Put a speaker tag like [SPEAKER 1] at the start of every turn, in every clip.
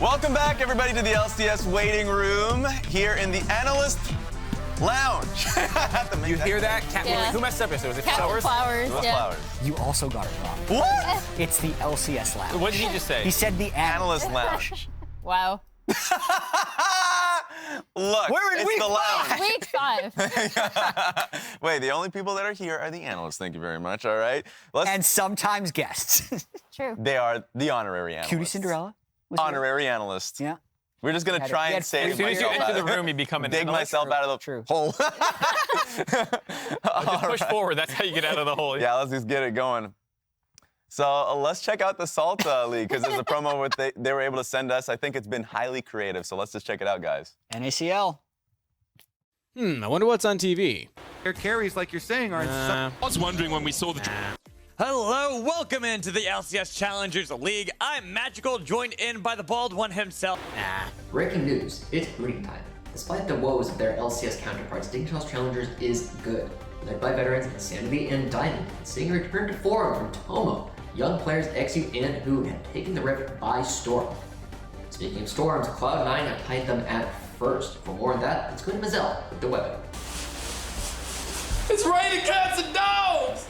[SPEAKER 1] Welcome back, everybody, to the LCS waiting room here in the analyst lounge.
[SPEAKER 2] You hear that?
[SPEAKER 3] Yeah.
[SPEAKER 2] Who messed up yesterday? Was it Flowers?
[SPEAKER 3] CaptainFlowers,
[SPEAKER 1] It was
[SPEAKER 3] yeah.
[SPEAKER 1] Flowers.
[SPEAKER 4] You also got it wrong.
[SPEAKER 1] What?
[SPEAKER 4] It's the LCS lounge.
[SPEAKER 2] What did he just say?
[SPEAKER 4] He said the
[SPEAKER 1] Analyst lounge.
[SPEAKER 3] Wow.
[SPEAKER 1] Look,
[SPEAKER 4] We're in
[SPEAKER 1] it's
[SPEAKER 4] week
[SPEAKER 1] the lounge.
[SPEAKER 3] Week 5.
[SPEAKER 1] Wait, the only people that are here are the analysts. Thank you very much. All right. Let's.
[SPEAKER 4] And sometimes guests.
[SPEAKER 3] True.
[SPEAKER 1] They are the honorary analysts.
[SPEAKER 4] Cutie Cinderella. was here.
[SPEAKER 1] Honorary analysts.
[SPEAKER 4] Yeah.
[SPEAKER 1] We're just gonna
[SPEAKER 4] Had it-
[SPEAKER 1] try
[SPEAKER 4] he
[SPEAKER 1] and
[SPEAKER 4] had free
[SPEAKER 1] save
[SPEAKER 2] As soon as you
[SPEAKER 1] myself
[SPEAKER 2] enter
[SPEAKER 1] out
[SPEAKER 2] the
[SPEAKER 1] of
[SPEAKER 2] room, you become an
[SPEAKER 1] dig
[SPEAKER 2] analyst.
[SPEAKER 1] myself out of the
[SPEAKER 4] True.
[SPEAKER 1] hole.
[SPEAKER 2] Just push forward. That's how you get out of the hole.
[SPEAKER 1] Yeah, let's just get it going. So let's check out the Salt League, because there's a promo what they were able to send us. I think it's been highly creative, so let's just check it out, guys.
[SPEAKER 4] NACL.
[SPEAKER 5] I wonder what's on TV.
[SPEAKER 6] Their carries, like you're saying, are in some...
[SPEAKER 7] I was wondering when we saw the...
[SPEAKER 8] Hello, welcome into the LCS Challengers League. I'm Magical, joined in by the bald one himself.
[SPEAKER 9] Breaking news, it's breeding time. Despite the woes of their LCS counterparts, Dignitas Challengers is good. Led by veterans Insanity and Diamond, and seeing a return to form from Tomo, young players Exu and Hoon have taken the Rift by storm. Speaking of storms, Cloud9 have tied them at first. For more on that, let's go to Mazel with the weapon.
[SPEAKER 7] It's raining cats and dogs!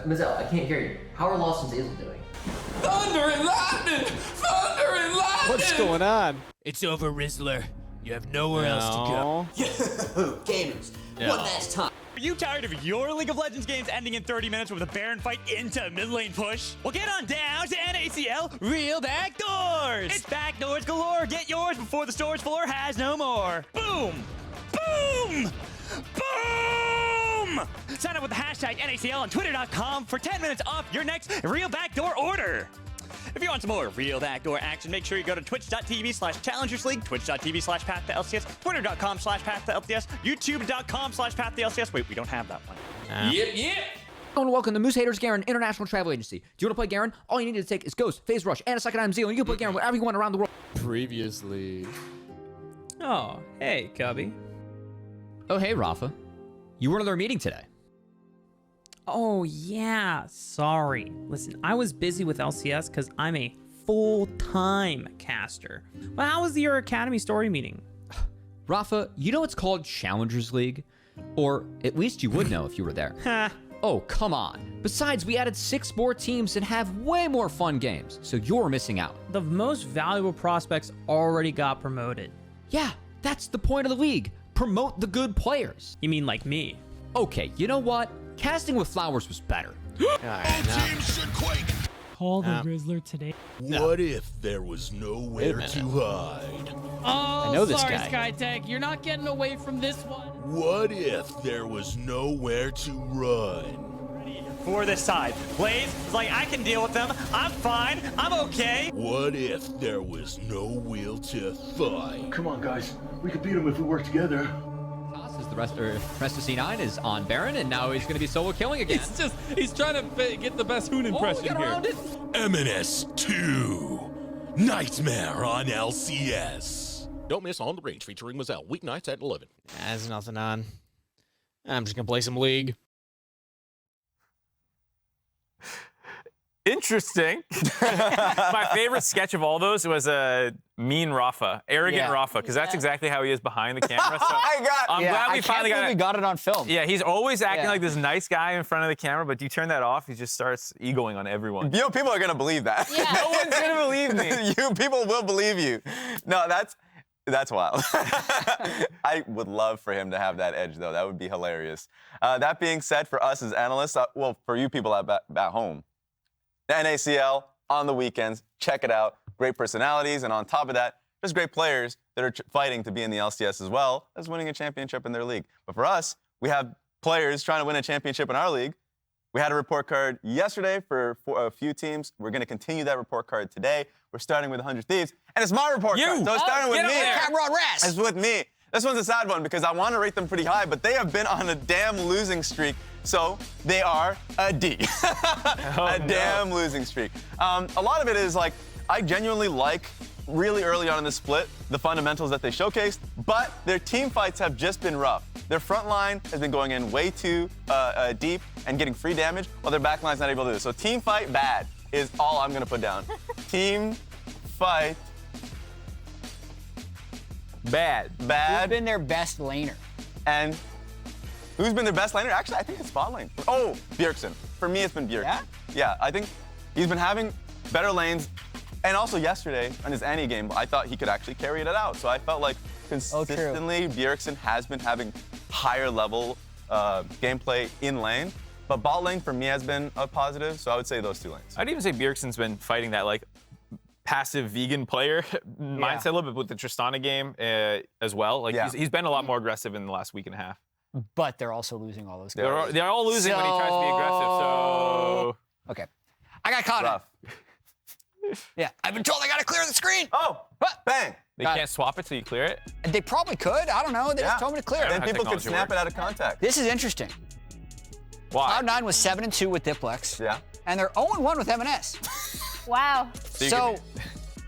[SPEAKER 9] Mazel, I can't hear you. How are Lost and Zazel doing?
[SPEAKER 7] Thunder and lightning! Thunder and lightning!
[SPEAKER 5] What's going on?
[SPEAKER 7] It's over, Rizzler. You have nowhere else to go.
[SPEAKER 9] Gamers,
[SPEAKER 5] Yeah.
[SPEAKER 9] one last time.
[SPEAKER 8] Are you tired of your League of Legends games ending in 30 minutes with a Baron fight into a mid lane push? Well, get on down to NACL Real Backdoors! It's backdoors galore! Get yours before the storage floor has no more! Boom! Boom! Boom! Sign up with the hashtag NACL on Twitter.com for 10 minutes off your next Real Backdoor order! If you want some more Real Backdoor action, make sure you go to twitch.tv/challengersleague, twitch.tv/pathtoLCS, twitter.com/pathtoLCS, youtube.com/pathtoLCS. Wait, we don't have that one.
[SPEAKER 7] Yep.
[SPEAKER 10] I want to welcome the Moose Haters Garen International Travel Agency. Do you want to play Garen? All you need to take is Ghost, Phase Rush, and a second item Zeal, and you can play Garen wherever you want around the world.
[SPEAKER 5] Previously.
[SPEAKER 11] Oh, hey, Cubby.
[SPEAKER 10] Oh, hey, Rafa. You were in their meeting today.
[SPEAKER 11] Oh, yeah, sorry. Listen, I was busy with LCS because I'm a full-time caster. Well, how was your Academy story meeting?
[SPEAKER 10] Rafa, you know it's called Challengers League? Or at least you would know if you were there.
[SPEAKER 11] Ha.
[SPEAKER 10] Oh, come on. Besides, we added 6 more teams and have way more fun games, so you're missing out.
[SPEAKER 11] The most valuable prospects already got promoted.
[SPEAKER 10] Yeah, that's the point of the league. Promote the good players.
[SPEAKER 11] You mean like me?
[SPEAKER 10] Okay, you know what? Casting with Flowers was better.
[SPEAKER 7] Teams should quake.
[SPEAKER 11] Call the Rizzler today.
[SPEAKER 7] What if there was nowhere
[SPEAKER 5] minute.
[SPEAKER 7] to hide?
[SPEAKER 11] Oh,
[SPEAKER 5] I know this
[SPEAKER 11] sorry,
[SPEAKER 5] guy.
[SPEAKER 11] SkyTech. You're not getting away from this one.
[SPEAKER 7] What if there was nowhere to run?
[SPEAKER 8] For this side, Blaze is like, I can deal with them. I'm fine. I'm okay.
[SPEAKER 7] What if there was no will to fight?
[SPEAKER 12] Come on, guys. We could beat them if we work together.
[SPEAKER 10] Is the rest of C9 is on Baron, and now he's going to be solo killing again.
[SPEAKER 5] He's trying to get the best Hoon impression
[SPEAKER 10] get around it.
[SPEAKER 7] Emenes 2. Nightmare on LCS. Don't miss On the Range featuring Mazel weeknights at 11.
[SPEAKER 5] There's nothing on. I'm just going to play some League.
[SPEAKER 2] Interesting. My favorite sketch of all those was a mean Rafa, arrogant
[SPEAKER 4] Yeah.
[SPEAKER 2] Rafa, because that's exactly how he is behind the camera. So I'm
[SPEAKER 4] Yeah,
[SPEAKER 2] glad
[SPEAKER 4] I
[SPEAKER 2] we
[SPEAKER 4] can't
[SPEAKER 2] finally
[SPEAKER 4] believe we got it on film.
[SPEAKER 2] Yeah, he's always acting
[SPEAKER 4] Yeah.
[SPEAKER 2] like this nice guy in front of the camera, but you turn that off, he just starts egoing on everyone.
[SPEAKER 1] You know, people are gonna believe that.
[SPEAKER 3] Yeah.
[SPEAKER 2] No one's gonna believe me.
[SPEAKER 1] People will believe you. No, that's wild. I would love for him to have that edge, though. That would be hilarious. That being said, for us as analysts, well, for you people at home, the NACL on the weekends, check it out. Great personalities, and on top of that, just great players that are fighting to be in the LCS as well as winning a championship in their league. But for us, we have players trying to win a championship in our league. We had a report card yesterday for a few teams. We're going to continue that report card today. We're starting with 100 Thieves, and it's my report card. So it's starting with
[SPEAKER 2] get
[SPEAKER 1] me.
[SPEAKER 2] up there.
[SPEAKER 4] Camera on rest.
[SPEAKER 1] It's with me. This one's a sad one because I want to rate them pretty high, but they have been on a damn losing streak. So they are a D. Damn losing streak. A lot of it is like, I genuinely like really early on in the split the fundamentals that they showcased, but their team fights have just been rough. Their front line has been going in way too deep and getting free damage, while their back line's not able to do it. So team fight bad is all I'm going to put down. Team fight
[SPEAKER 2] Bad.
[SPEAKER 4] Who's been their best laner?
[SPEAKER 1] And who's been their best laner? Actually, I think it's bot lane. Oh, Bjergsen. For me, it's been Bjergsen.
[SPEAKER 4] Yeah?
[SPEAKER 1] Yeah, I think he's been having better lanes. And also yesterday, on his Annie game, I thought he could actually carry it out. So I felt like consistently Bjergsen has been having higher level gameplay in lane. But bot lane for me has been a positive, so I would say those two lanes.
[SPEAKER 2] I'd even say Bjergsen's been fighting that like passive vegan player mindset a little bit with the Tristana game as well. Like he's been a lot more aggressive in the last week and a half.
[SPEAKER 4] But they're also losing all those guys.
[SPEAKER 2] They're all losing when he tries to be aggressive. So
[SPEAKER 4] okay, I got caught up. Yeah, I've been told I gotta clear the screen.
[SPEAKER 1] Oh, bang!
[SPEAKER 2] They can't swap it so you clear it?
[SPEAKER 4] They probably could. I don't know. They just told me to clear it.
[SPEAKER 1] Then people could snap it out of contact.
[SPEAKER 4] This is interesting.
[SPEAKER 2] Why?
[SPEAKER 4] Cloud9 was 7-2 with Diplex.
[SPEAKER 1] Yeah.
[SPEAKER 4] And they're 0-1 with Emenes.
[SPEAKER 3] Wow.
[SPEAKER 4] So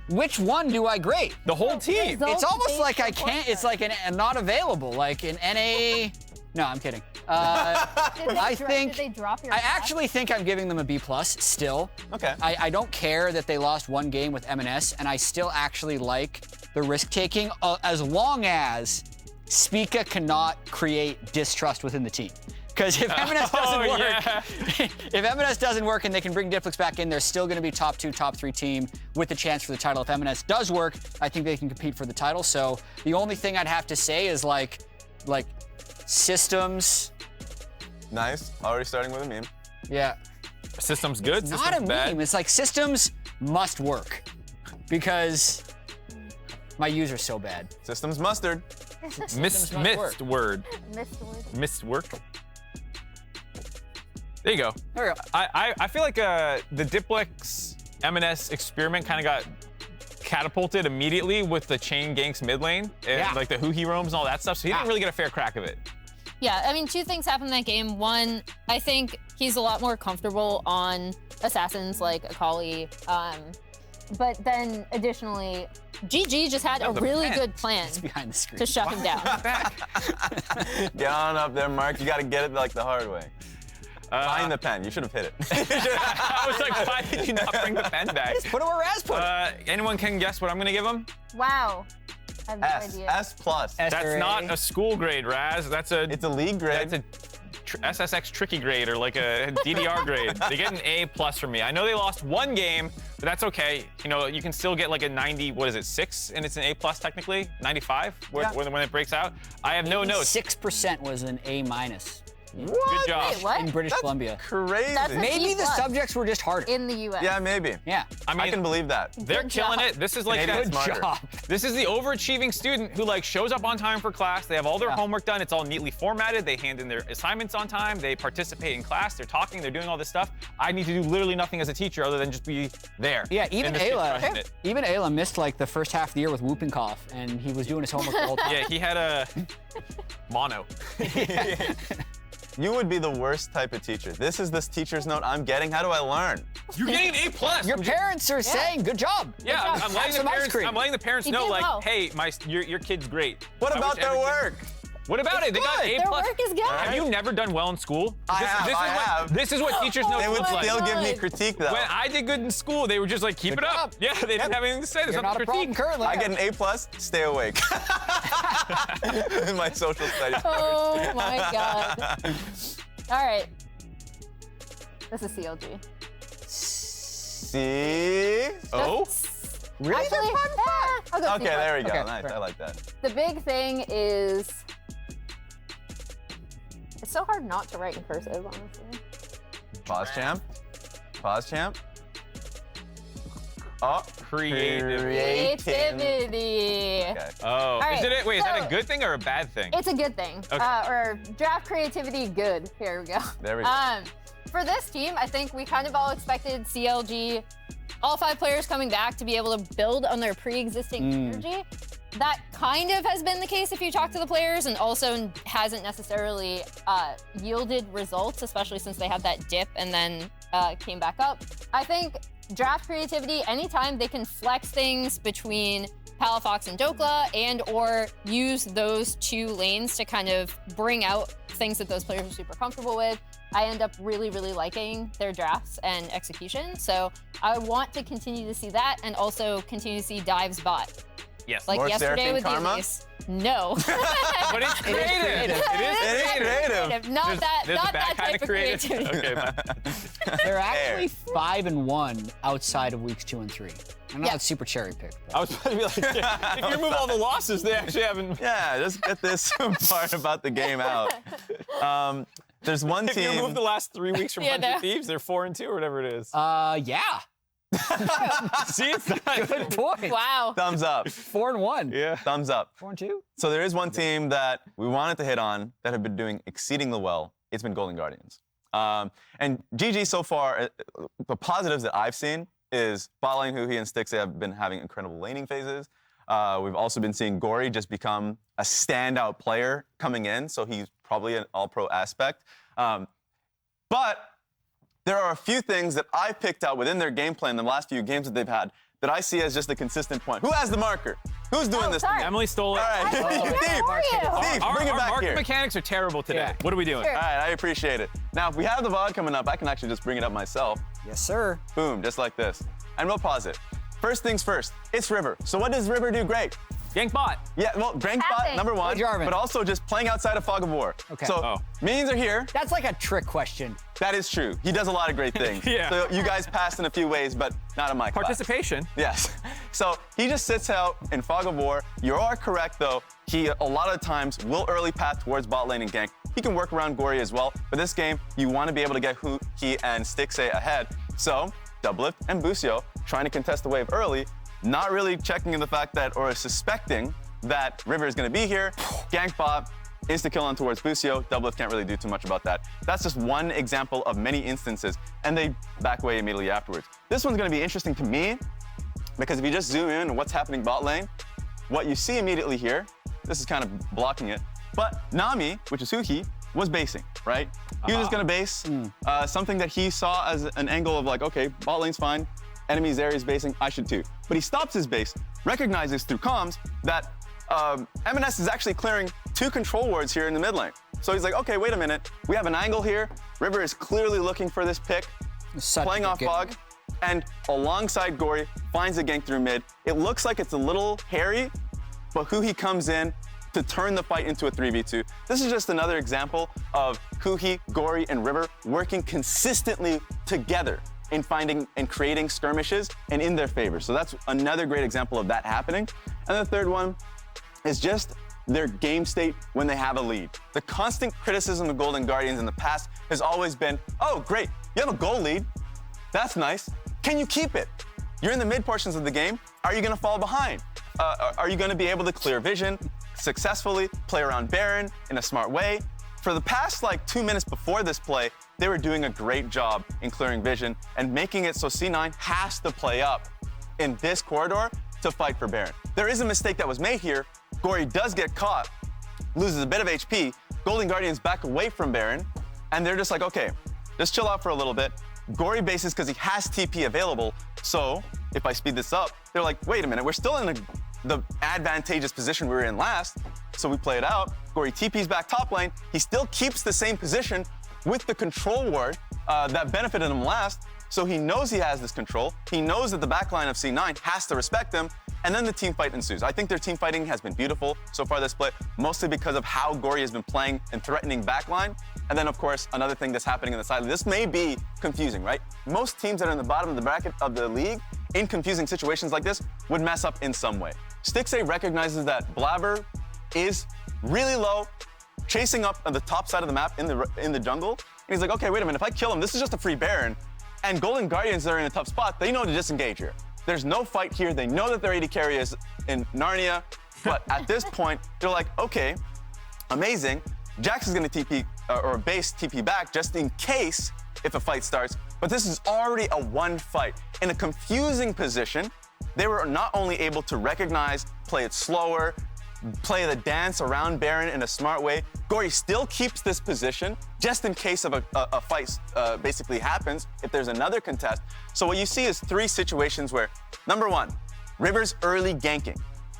[SPEAKER 4] which one do I grade?
[SPEAKER 2] The whole team.
[SPEAKER 4] It's almost like I can't. It's like a not available, like an NA. No, I'm kidding.
[SPEAKER 3] Did they drop your
[SPEAKER 4] I actually think I'm giving them a B+ still.
[SPEAKER 1] Okay.
[SPEAKER 4] I don't care that they lost one game with Emenes, and I still actually like the risk taking as long as Spica cannot create distrust within the team. Because if Emenes doesn't work, if Emenes doesn't work and they can bring Diplex back in, they're still going to be top 2, top 3 team with the chance for the title. If Emenes does work, I think they can compete for the title. So the only thing I'd have to say is like systems.
[SPEAKER 1] Nice. Already starting with a meme.
[SPEAKER 4] Yeah.
[SPEAKER 2] System's good.
[SPEAKER 4] It's
[SPEAKER 2] System's
[SPEAKER 4] not a
[SPEAKER 2] bad.
[SPEAKER 4] meme. It's like systems must work because my user's so bad.
[SPEAKER 1] Systems mustard.
[SPEAKER 2] Missed word. Missed work. There you go.
[SPEAKER 4] There we go.
[SPEAKER 2] I feel like the Diplex Emenes experiment kind of got catapulted immediately with the chain ganks mid lane and like the who he roams and all that stuff. So he didn't really get a fair crack of it.
[SPEAKER 3] Yeah, I mean, two things happened in that game. One, I think he's a lot more comfortable on assassins like Akali. But then additionally, GG just had a really good plan
[SPEAKER 4] behind the screen.
[SPEAKER 3] to shut him down.
[SPEAKER 1] Get on up there, Mark. You got to get it like the hard way. Find the pen. You should have hit it.
[SPEAKER 2] I was like, why did you not bring the pen back?
[SPEAKER 4] Just put it where Raz put it.
[SPEAKER 2] Anyone can guess what I'm going to give him?
[SPEAKER 3] Wow. I have no idea.
[SPEAKER 1] S+.
[SPEAKER 2] That's not a school grade, Raz. It's a
[SPEAKER 1] league grade.
[SPEAKER 2] That's a SSX tricky grade or like a DDR grade. They get an A+ from me. I know they lost one game, but that's okay. You know, you can still get like a 90, what is it, 6? And it's an A+ technically? 95 when it breaks out. I have no notes.
[SPEAKER 4] 6% was an A-.
[SPEAKER 1] What?
[SPEAKER 2] Good job.
[SPEAKER 3] Wait, what?
[SPEAKER 4] In British Columbia.
[SPEAKER 1] Crazy.
[SPEAKER 3] That's a
[SPEAKER 4] Maybe
[SPEAKER 3] B+
[SPEAKER 4] the subjects were just harder.
[SPEAKER 3] in the US.
[SPEAKER 1] Yeah, maybe.
[SPEAKER 4] Yeah.
[SPEAKER 1] I can believe that.
[SPEAKER 2] They're killing it. This is like
[SPEAKER 1] Good
[SPEAKER 2] that.
[SPEAKER 1] job.
[SPEAKER 2] This is the overachieving student who like shows up on time for class. They have all their homework done. It's all neatly formatted. They hand in their assignments on time. They participate in class. They're talking. They're doing all this stuff. I need to do literally nothing as a teacher other than just be there.
[SPEAKER 4] Yeah, even
[SPEAKER 2] And this kid's crushing
[SPEAKER 4] Ayla.
[SPEAKER 2] it.
[SPEAKER 4] Even Ayla missed like the first half of the year with whooping cough, and he was doing his homework the whole time.
[SPEAKER 2] Yeah, he had a mono.
[SPEAKER 1] You would be the worst type of teacher. This is this teacher's note I'm getting. How do I learn?
[SPEAKER 2] You're getting an A+.
[SPEAKER 4] Your parents are saying, good job.
[SPEAKER 2] Yeah,
[SPEAKER 4] Good job.
[SPEAKER 2] I'm
[SPEAKER 4] Have
[SPEAKER 2] letting the
[SPEAKER 4] some ice
[SPEAKER 2] parents.
[SPEAKER 4] cream.
[SPEAKER 2] I'm letting the parents
[SPEAKER 3] He
[SPEAKER 2] know,
[SPEAKER 3] did
[SPEAKER 2] like,
[SPEAKER 3] well.
[SPEAKER 2] hey, your kid's great.
[SPEAKER 1] What
[SPEAKER 2] I
[SPEAKER 1] about
[SPEAKER 2] wish
[SPEAKER 1] their
[SPEAKER 2] every kid-
[SPEAKER 1] work?
[SPEAKER 2] What about it? They got
[SPEAKER 1] good.
[SPEAKER 2] A+.
[SPEAKER 3] Their work is good.
[SPEAKER 2] Have you never done well in school?
[SPEAKER 1] I have.
[SPEAKER 2] This is what teachers know.
[SPEAKER 1] They would
[SPEAKER 3] my
[SPEAKER 1] still give me
[SPEAKER 3] God.
[SPEAKER 1] critique though.
[SPEAKER 2] When I did good in school, they were just like, keep
[SPEAKER 1] Good
[SPEAKER 2] it up.
[SPEAKER 1] job.
[SPEAKER 2] Yeah, they didn't have anything to say. There's
[SPEAKER 4] You're
[SPEAKER 2] nothing
[SPEAKER 4] not a
[SPEAKER 2] to critique.
[SPEAKER 4] problem currently.
[SPEAKER 1] I get an A+, stay awake. In my social studies.
[SPEAKER 3] Oh my God. All right. This is CLG.
[SPEAKER 1] See?
[SPEAKER 2] Oh?
[SPEAKER 1] Really?
[SPEAKER 3] Actually, I'll go
[SPEAKER 1] Okay,
[SPEAKER 3] C+.
[SPEAKER 1] there we go.
[SPEAKER 4] Okay,
[SPEAKER 1] Nice.
[SPEAKER 4] fair.
[SPEAKER 1] I like that.
[SPEAKER 3] The big thing is, it's so hard not to write in cursive, honestly.
[SPEAKER 1] Pause champ. Pause champ. Oh,
[SPEAKER 2] Creative.
[SPEAKER 3] Creativity.
[SPEAKER 1] Okay.
[SPEAKER 2] Oh.
[SPEAKER 3] right,
[SPEAKER 2] Is that a
[SPEAKER 3] so-
[SPEAKER 2] good thing or a bad thing?
[SPEAKER 3] It's a good thing.
[SPEAKER 2] Okay.
[SPEAKER 3] Or draft creativity good. Here we go.
[SPEAKER 1] There we go.
[SPEAKER 3] For this team, I think we kind of all expected CLG, all 5 players coming back to be able to build on their pre-existing energy. That kind of has been the case if you talk to the players, and also hasn't necessarily yielded results, especially since they had that dip and then came back up. I think draft creativity, anytime they can flex things between Palafox and Dokla and or use those 2 lanes to kind of bring out things that those players are super comfortable with, I end up really, really liking their drafts and execution. So I want to continue to see that and also continue to see dives bot.
[SPEAKER 2] Yes.
[SPEAKER 3] Like
[SPEAKER 1] More
[SPEAKER 3] yesterday
[SPEAKER 1] Seraphine
[SPEAKER 3] with the
[SPEAKER 1] Karma?
[SPEAKER 3] Elise. No.
[SPEAKER 2] But it's creative.
[SPEAKER 1] It is creative.
[SPEAKER 3] Not that,
[SPEAKER 2] There's
[SPEAKER 3] not
[SPEAKER 2] a bad
[SPEAKER 3] that
[SPEAKER 2] kind
[SPEAKER 3] type
[SPEAKER 2] of creativity.
[SPEAKER 3] creativity.
[SPEAKER 2] Okay, man.
[SPEAKER 4] They're actually 5-1 outside of weeks 2 and 3. I know
[SPEAKER 3] Yeah.
[SPEAKER 4] it's super cherry picked.
[SPEAKER 2] I was about to be like, if you remove all the losses, they actually haven't.
[SPEAKER 1] Yeah, just get this part about the game out. There's one
[SPEAKER 2] If you
[SPEAKER 1] team.
[SPEAKER 2] remove the last 3 weeks from
[SPEAKER 3] Yeah,
[SPEAKER 2] 100
[SPEAKER 3] no.
[SPEAKER 2] Thieves, they're 4-2 or whatever it is.
[SPEAKER 4] Yeah.
[SPEAKER 2] See, it's not
[SPEAKER 4] Good point.
[SPEAKER 3] Wow.
[SPEAKER 1] Thumbs up.
[SPEAKER 4] 4-1.
[SPEAKER 2] Yeah.
[SPEAKER 1] Thumbs up.
[SPEAKER 4] 4-2.
[SPEAKER 1] So there is one team that we wanted to hit on that have been doing exceedingly well. It's been Golden Guardians. And GG so far, the positives that I've seen is bot lane Huhi and Stixxay have been having incredible laning phases. We've also been seeing Gory just become a standout player coming in, so he's probably an all-pro aspect. But there are a few things that I picked out within their gameplay in the last few games that they've had that I see as just a consistent point. Who has the marker? Who's doing this?
[SPEAKER 3] sorry.
[SPEAKER 2] Emily stole it.
[SPEAKER 1] All right, Steve, bring it
[SPEAKER 2] Our
[SPEAKER 1] back
[SPEAKER 2] market
[SPEAKER 1] here.
[SPEAKER 2] mechanics are terrible today.
[SPEAKER 4] Yeah.
[SPEAKER 2] What are we doing?
[SPEAKER 3] Sure.
[SPEAKER 1] All right, I appreciate it. Now, if we have the VoD coming up, I can actually just bring it up myself.
[SPEAKER 4] Yes, sir.
[SPEAKER 1] Boom, just like this. And we'll pause it. First things first, it's River. So what does River do great?
[SPEAKER 2] Gank bot.
[SPEAKER 1] Yeah, well, Gank bot,
[SPEAKER 3] Passing.
[SPEAKER 1] number one,
[SPEAKER 4] Jarvan.
[SPEAKER 1] but also just playing outside of Fog of War.
[SPEAKER 4] Okay.
[SPEAKER 1] So minions are here.
[SPEAKER 4] That's like a trick question.
[SPEAKER 1] That is true. He does a lot of great things.
[SPEAKER 2] Yeah.
[SPEAKER 1] So you guys passed in a few ways, but not in my class.
[SPEAKER 2] Participation.
[SPEAKER 1] Yes. So he just sits out in Fog of War. You are correct, though. He, a lot of times, will early path towards bot lane and gank. He can work around Gory as well. But this game, you want to be able to get Huhi and Stixxay ahead. So Doublelift and Busio trying to contest the wave early, not really checking in the fact that, or suspecting that River is going to be here. Gank bot, insta-kill on towards Busio. Doublelift can't really do too much about that. That's just one example of many instances, and they back away immediately afterwards. This one's going to be interesting to me, because if you just zoom in on what's happening bot lane, what you see immediately here, this is kind of blocking it, but Nami, which is Huhi, was basing, right? He was just going to base something that he saw as an angle of like, okay, bot lane's fine, enemy's area is basing, I should too. But he stops his base, recognizes through comms that Emenes is actually clearing 2 control wards here in the mid lane. So he's like, okay, wait a minute. We have an angle here. River is clearly looking for this pick, playing off Fog, and alongside Gory, finds a gank through mid. It looks like it's a little hairy, but Huhi comes in to turn the fight into a 3v2. This is just another example of Huhi, Gory, and River working consistently together in finding and creating skirmishes and in their favor. So that's another great example of that happening. And the third one is just their game state when they have a lead. The constant criticism of Golden Guardians in the past has always been, oh, great, you have a goal lead. That's nice. Can you keep it? You're in the mid portions of the game. Are you gonna fall behind? Are you gonna be able to clear vision successfully, play around Baron in a smart way? For the past like 2 minutes before this play, they were doing a great job in clearing vision and making it so C9 has to play up in this corridor to fight for Baron. There is a mistake that was made here. Gory does get caught, loses a bit of HP. Golden Guardians back away from Baron, and they're just like, okay, just chill out for a little bit. Gory bases because he has TP available, so if I speed this up, they're like, wait a minute, we're still in the advantageous position we were in last, so we play it out. Gory TP's back top lane. He still keeps the same position with the control ward that benefited him last, so he knows he has this control. He knows that the backline of C9 has to respect him, and then the team fight ensues. I think their team fighting has been beautiful so far this split, mostly because of how Gory has been playing and threatening backline. And then, of course, another thing that's happening in the side. This may be confusing, right? Most teams that are in the bottom of the bracket of the league, in confusing situations like this, would mess up in some way. Stixxay recognizes that Blaber is really low, chasing up on the top side of the map in the jungle. And he's like, okay, wait a minute, if I kill him, this is just a free Baron. And Golden Guardians are in a tough spot. They know to disengage here. There's no fight here. They know that their AD carry is in Narnia. But at this point, they're like, okay, amazing. Jax is going to TP, or base TP back just in case if a fight starts. But this is already a one fight. In a confusing position, they were not only able to recognize, play it slower, play the dance around Baron in a smart way. Gory still keeps this position just in case of a fight basically happens if there's another contest. So what you see is 3 situations where, number 1, River's early ganking,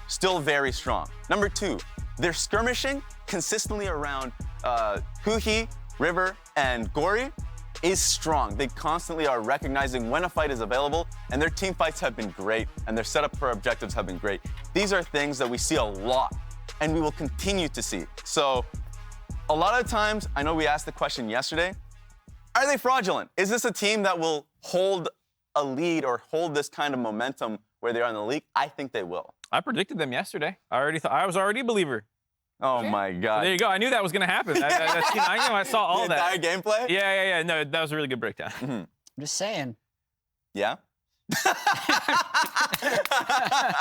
[SPEAKER 1] still very strong. Number 2, they're skirmishing consistently around Huhi, River, and Gory. is strong. They constantly are recognizing when a fight is available, and their team fights have been great, and their setup for objectives have been great. These are things that we see a lot, and we will continue to see. So a lot of times, I know we asked the question yesterday, are they fraudulent? Is this a team that will hold a lead or hold this kind of momentum where they are in the league? I think they will.
[SPEAKER 2] I predicted them yesterday. I was already a believer.
[SPEAKER 1] Oh my God.
[SPEAKER 2] There you go. I knew that was going to happen. I saw all
[SPEAKER 1] the
[SPEAKER 2] that.
[SPEAKER 1] entire gameplay?
[SPEAKER 2] Yeah. No, that was a really good breakdown.
[SPEAKER 4] I'm just saying.
[SPEAKER 1] Yeah?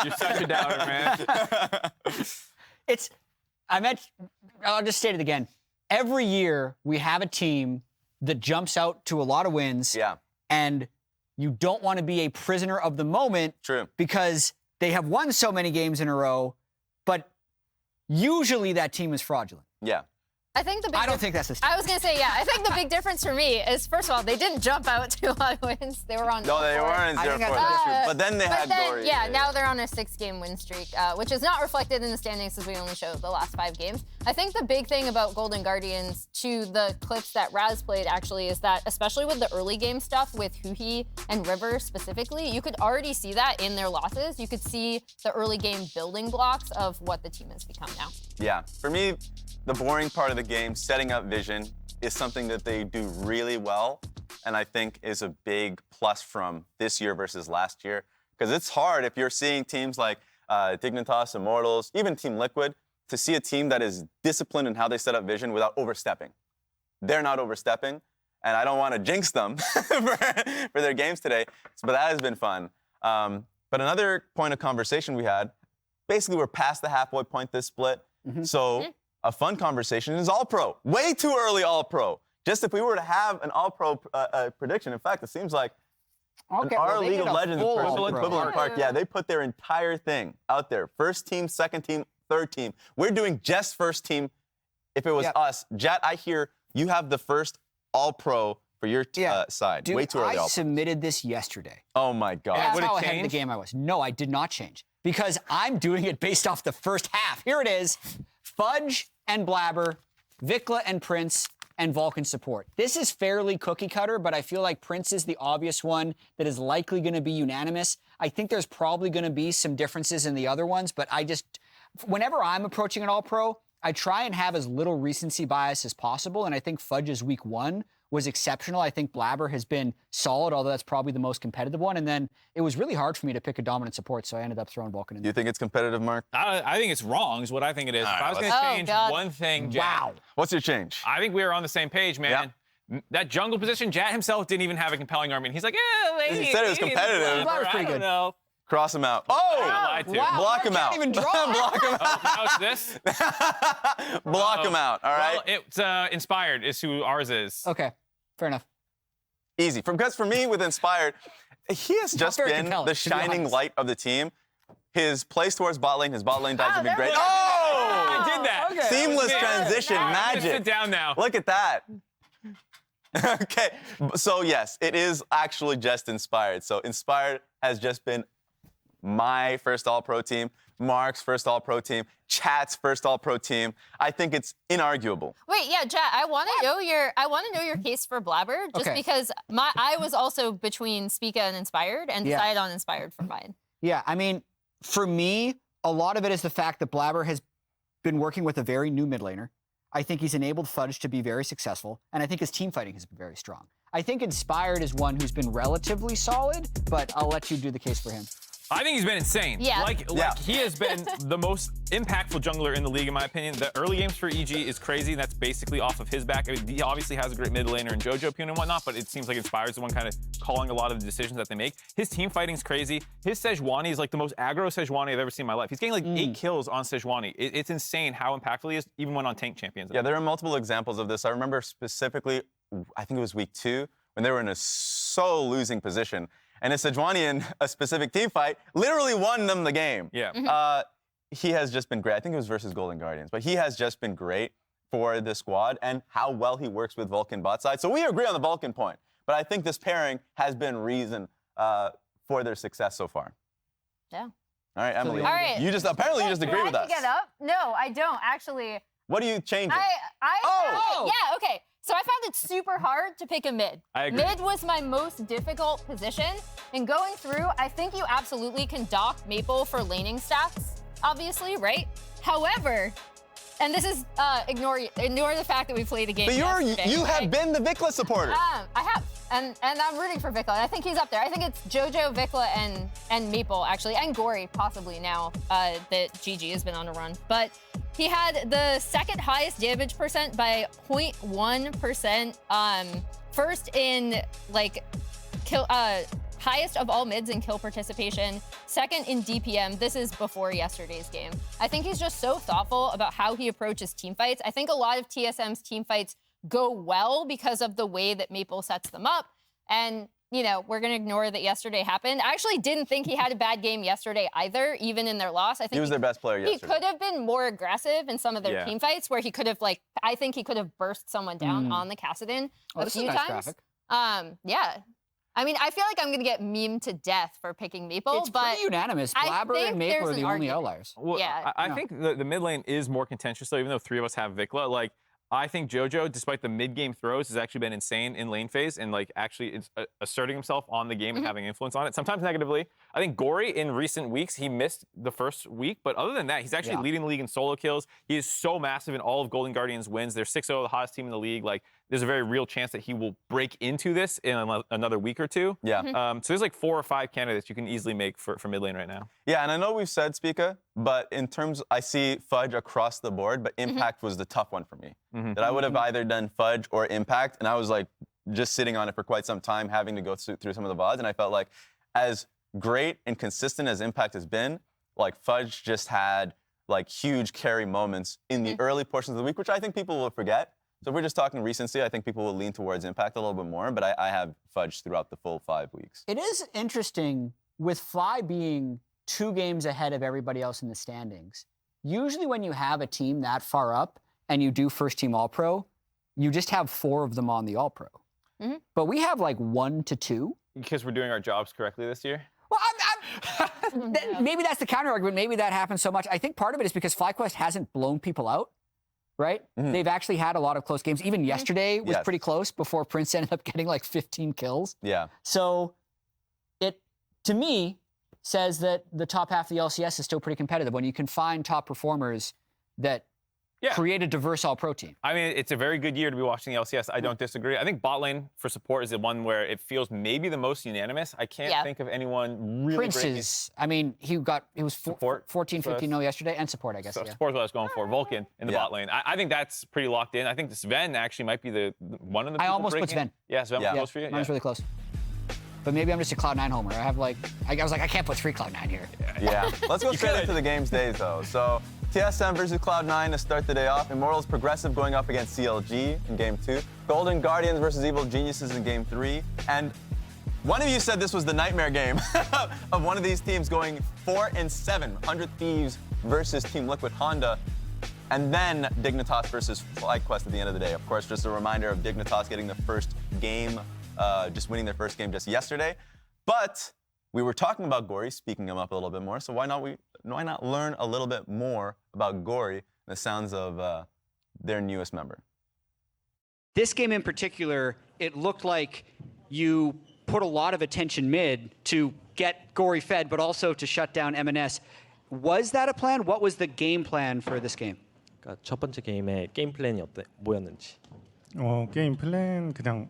[SPEAKER 2] You're such a doubter, man.
[SPEAKER 4] I'll just state it again. Every year, we have a team that jumps out to a lot of wins.
[SPEAKER 1] Yeah.
[SPEAKER 4] And you don't want to be a prisoner of the moment.
[SPEAKER 1] True.
[SPEAKER 4] Because they have won so many games in a row, but usually that team is fraudulent.
[SPEAKER 1] Yeah.
[SPEAKER 3] I think the big
[SPEAKER 4] I don't think that's the
[SPEAKER 3] I was going to say, yeah, I think the big difference for me is, first of all, they didn't jump out to a lot of wins. They were on
[SPEAKER 1] No, they weren't 0-4. But then they had glory.
[SPEAKER 3] Yeah, now they're on a 6-game win streak, which is not reflected in the standings since we only showed the last 5 games. I think the big thing about Golden Guardians, to the clips that Raz played, actually, is that, especially with the early game stuff with Huhi and River specifically, you could already see that in their losses. You could see the early game building blocks of what the team has become now.
[SPEAKER 1] Yeah, for me, the boring part of the game, setting up vision, is something that they do really well, and I think is a big plus from this year versus last year. Because it's hard if you're seeing teams like Dignitas, Immortals, even Team Liquid, to see a team that is disciplined in how they set up vision without overstepping. They're not overstepping, and I don't want to jinx them for their games today, but that has been fun. But another point of conversation we had, basically we're past the halfway point this split, so a fun conversation is All-Pro. Way too early All-Pro. Just if we were to have an All-Pro prediction, in fact, it seems like our League of Legends equivalent Park, yeah, they put their entire thing out there. First team, second team, third team. We're doing just first team if it was us. Jat, I hear you have the first All-Pro for your side.
[SPEAKER 4] Dude,
[SPEAKER 1] way too early
[SPEAKER 4] I submitted this yesterday.
[SPEAKER 1] Oh my God.
[SPEAKER 4] That's how ahead of the game I was. No, I did not change. Because I'm doing it based off the first half. Here it is. Fudge and Blaber, Vikla and Prince, and Vulcan support. This is fairly cookie cutter, but I feel like Prince is the obvious one that is likely going to be unanimous. I think there's probably going to be some differences in the other ones, but whenever I'm approaching an All-Pro, I try and have as little recency bias as possible, and I think Fudge's week 1 was exceptional. I think Blaber has been solid, although that's probably the most competitive one. And then it was really hard for me to pick a dominant support, so I ended up throwing Vulcan in there.
[SPEAKER 1] You think it's competitive, Mark?
[SPEAKER 2] I think it's wrong is what I think it is. If I was going to change one thing, Jat.
[SPEAKER 1] What's your change?
[SPEAKER 2] I think we are on the same page, man. Yeah. That jungle position, Jat himself didn't even have a compelling army. And he's like,
[SPEAKER 1] he said it was competitive.
[SPEAKER 4] Blaber's pretty good.
[SPEAKER 2] Know.
[SPEAKER 1] Cross him out. Oh!
[SPEAKER 4] Wow,
[SPEAKER 1] block him out.
[SPEAKER 4] Can't even draw.
[SPEAKER 1] Block him out.
[SPEAKER 2] Now it's this.
[SPEAKER 1] Block him out, all right?
[SPEAKER 2] Well, it's Inspired is who ours is.
[SPEAKER 4] Okay, fair enough.
[SPEAKER 1] Easy. Because for me, with Inspired, he has just been the shining light of the team. His place towards bot lane, his bot lane dives have been great.
[SPEAKER 2] I did that.
[SPEAKER 1] Okay. Seamless transition, magic.
[SPEAKER 2] Sit down now.
[SPEAKER 1] Look at that. Okay, so yes, it is actually just Inspired. So Inspired has just been my first All-Pro team, Mark's first All-Pro team, Chat's first All-Pro team. I think it's inarguable.
[SPEAKER 3] Wait, yeah, Chat, I want to know your case for Blaber, just because I was also between Spica and Inspired, and decided on Inspired for mine.
[SPEAKER 4] Yeah, I mean, for me, a lot of it is the fact that Blaber has been working with a very new mid laner. I think he's enabled Fudge to be very successful, and I think his team fighting has been very strong. I think Inspired is one who's been relatively solid, but I'll let you do the case for him.
[SPEAKER 2] I think he's been insane.
[SPEAKER 3] Yeah.
[SPEAKER 2] Like he has been the most impactful jungler in the league, in my opinion. The early games for EG is crazy. And that's basically off of his back. I mean, he obviously has a great mid laner and JoJo Pune and whatnot, but it seems like Inspired's the one kind of calling a lot of the decisions that they make. His team fighting's crazy. His Sejuani is like the most aggro Sejuani I've ever seen in my life. He's getting like 8 kills on Sejuani. It's insane how impactful he is, even when on tank champions.
[SPEAKER 1] Yeah, there are multiple examples of this. I remember specifically, I think it was week 2, when they were in a losing position. And a Sejuani in a specific team fight literally won them the game.
[SPEAKER 2] Yeah.
[SPEAKER 1] He has just been great. I think it was versus Golden Guardians, but he has just been great for this squad and how well he works with Vulcan bot side. So we agree on the Vulcan point, but I think this pairing has been reason for their success so far.
[SPEAKER 3] Yeah.
[SPEAKER 1] All right, Emily.
[SPEAKER 3] All right.
[SPEAKER 1] You just agree with us.
[SPEAKER 3] Get up? No, I don't actually.
[SPEAKER 1] What do you change?
[SPEAKER 3] Yeah, okay. So I found it super hard to pick a mid.
[SPEAKER 2] I agree.
[SPEAKER 3] Mid was my most difficult position. And going through, I think you absolutely can dock Maple for laning stats, obviously, right? However, and this is, ignore the fact that we played a game
[SPEAKER 1] But
[SPEAKER 3] yesterday,
[SPEAKER 1] you have
[SPEAKER 3] right?
[SPEAKER 1] been the Vikla supporter.
[SPEAKER 3] I have, and I'm rooting for Vikla. I think he's up there. I think it's Jojo, Vikla, and Maple, actually, and Gory, possibly now, that GG has been on a run. But he had the second highest damage percent by 0.1%. First in, like, kill, highest of all mids in kill participation, second in DPM. This is before yesterday's game. I think he's just so thoughtful about how he approaches team fights. I think a lot of TSM's team fights go well because of the way that Maple sets them up. And, you know, we're going to ignore that yesterday happened. I actually didn't think he had a bad game yesterday either, even in their loss. I think
[SPEAKER 1] he was their best player yesterday.
[SPEAKER 3] He could have been more aggressive in some of their team fights where he could have, like, I think he could have burst someone down on the Kassadin a few times. Yeah. I mean, I feel like I'm going to get memed to death for picking Maple,
[SPEAKER 4] It's
[SPEAKER 3] but
[SPEAKER 4] pretty unanimous. Blaber and Maple are the only outliers.
[SPEAKER 2] Well,
[SPEAKER 3] Yeah.
[SPEAKER 2] I think the mid lane is more contentious, though, even though three of us have Vikla. Like, I think Jojo, despite the mid-game throws, has actually been insane in lane phase and, like, actually asserting himself on the game and having influence on it, sometimes negatively. I think Gory, in recent weeks, he missed the first week, but other than that, he's actually leading the league in solo kills. He is so massive in all of Golden Guardian's wins. They're 6-0, the hottest team in the league. Like, there's a very real chance that he will break into this in another week or two.
[SPEAKER 1] Yeah.
[SPEAKER 2] So there's like 4 or 5 candidates you can easily make for mid lane right now.
[SPEAKER 1] Yeah, and I know we've said Spica, but in terms, I see Fudge across the board, but Impact was the tough one for me. That I would have either done Fudge or Impact, and I was like just sitting on it for quite some time, having to go through some of the VoDs, and I felt like as great and consistent as Impact has been, like Fudge just had like huge carry moments in the early portions of the week, which I think people will forget. So if we're just talking recency, I think people will lean towards Impact a little bit more, but I have Fudge throughout the full 5 weeks.
[SPEAKER 4] It is interesting with Fly being 2 games ahead of everybody else in the standings. Usually when you have a team that far up and you do first team All-Pro, you just have 4 of them on the All-Pro. But we have like 1 to 2.
[SPEAKER 2] Because we're doing our jobs correctly this year?
[SPEAKER 4] Well, maybe that's the counter argument. Maybe that happens so much. I think part of it is because FlyQuest hasn't blown people out, right? They've actually had a lot of close games. Even yesterday was pretty close before Prince ended up getting like 15 kills.
[SPEAKER 1] Yeah.
[SPEAKER 4] So it, to me, says that the top half of the LCS is still pretty competitive when you can find top performers that create a diverse all-pro team.
[SPEAKER 2] I mean, it's a very good year to be watching the LCS. I don't disagree. I think bot lane for support is the one where it feels maybe the most unanimous. I can't think of anyone really
[SPEAKER 4] Prince is, I mean, he was 14, 15-0 yesterday, and support, I guess.
[SPEAKER 2] So support is what I was going for. Vulcan in the bot lane. I think that's pretty locked in. I think Zven actually might be the one of the people
[SPEAKER 4] I almost put
[SPEAKER 2] breaking.
[SPEAKER 4] Zven.
[SPEAKER 2] Yeah, Zven was close for you?
[SPEAKER 4] Mine was really close. But maybe I'm just a Cloud9 homer. I have like, I was like, I can't put 3 Cloud9 here.
[SPEAKER 1] Yeah. Let's go straight into the game's days, though. So TSM versus Cloud9 to start the day off. Immortals Progressive going up against CLG in Game 2. Golden Guardians versus Evil Geniuses in Game 3. And one of you said this was the nightmare game of one of these teams going 4-7. 100 Thieves versus Team Liquid Honda. And then Dignitas versus FlyQuest at the end of the day. Of course, just a reminder of Dignitas getting the first game, just winning their first game just yesterday. But we were talking about Gory, speaking him up a little bit more. So why not learn a little bit more about Gory, the sounds of their newest member?
[SPEAKER 4] This game in particular, it looked like you put a lot of attention mid to get Gory fed, but also to shut down Emenes. Was that a plan? What was the game plan for this game?
[SPEAKER 13] 첫 번째 게임의 게임 플랜이 뭐였는지.
[SPEAKER 14] 게임 플랜 그냥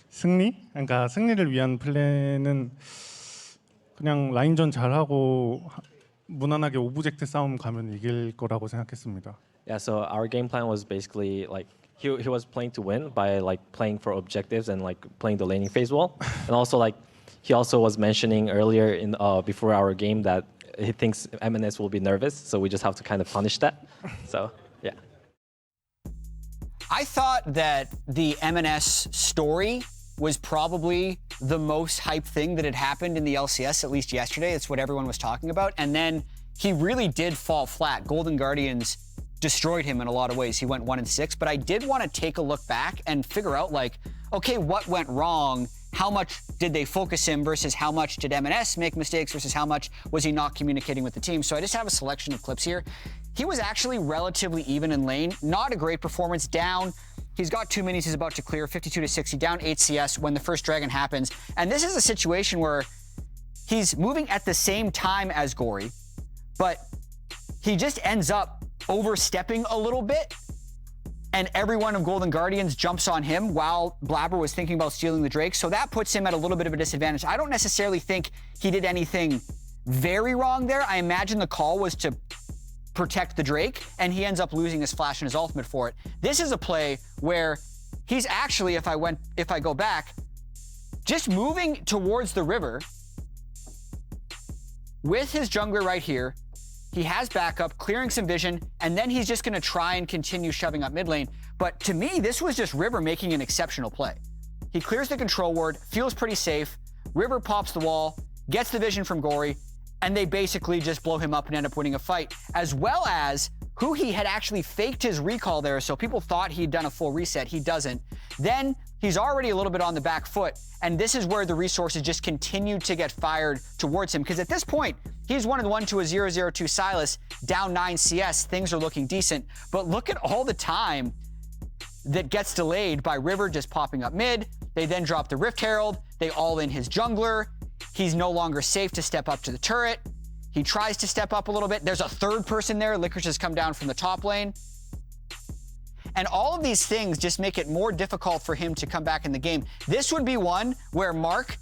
[SPEAKER 14] 승리? 그러니까 승리를 위한 플랜은 그냥 라인전 잘하고 무난하게 오브젝트 싸움 가면 이길 거라고 생각했습니다.
[SPEAKER 13] Yeah, so our game plan was basically like he was playing to win by like playing for objectives and like playing the laning phase well. And also like he also was mentioning earlier in before our game that he thinks Emenes will be nervous, so we just have to kind of punish that. So, yeah.
[SPEAKER 4] I thought that the Emenes story was probably the most hyped thing that had happened in the LCS, at least yesterday. It's what everyone was talking about. And then he really did fall flat. Golden Guardians destroyed him in a lot of ways. He went 1-6, but I did want to take a look back and figure out like, okay, what went wrong? How much did they focus him versus how much did Emenes make mistakes versus how much was he not communicating with the team? So I just have a selection of clips here. He was actually relatively even in lane. Not a great performance, down He's got 2 minis he's about to clear, 52 to 60, down 8 CS when the first dragon happens. And this is a situation where he's moving at the same time as Gory, but he just ends up overstepping a little bit. And every one of Golden Guardians jumps on him while Blaber was thinking about stealing the Drake. So that puts him at a little bit of a disadvantage. I don't necessarily think he did anything very wrong there. I imagine the call was to protect the Drake, and he ends up losing his flash and his ultimate for it. This is a play where he's actually, if I go back, just moving towards the river with his jungler right here. He has backup, clearing some vision, and then he's just gonna try and continue shoving up mid lane. But to me, this was just River making an exceptional play. He clears the control ward, feels pretty safe. River pops the wall, gets the vision from Gory, and they basically just blow him up and end up winning a fight, as well as Huhi had actually faked his recall there, so people thought he'd done a full reset. He doesn't. Then he's already a little bit on the back foot, and this is where the resources just continue to get fired towards him, because at this point, he's 1-1 to a 0-0-2 Sylas, down 9 CS. Things are looking decent, but look at all the time that gets delayed by River just popping up mid. They then drop the Rift Herald. They all in his jungler. He's no longer safe to step up to the turret. He tries to step up a little bit. There's a third person there. Licorice has come down from the top lane. And all of these things just make it more difficult for him to come back in the game. This would be one where, Mark,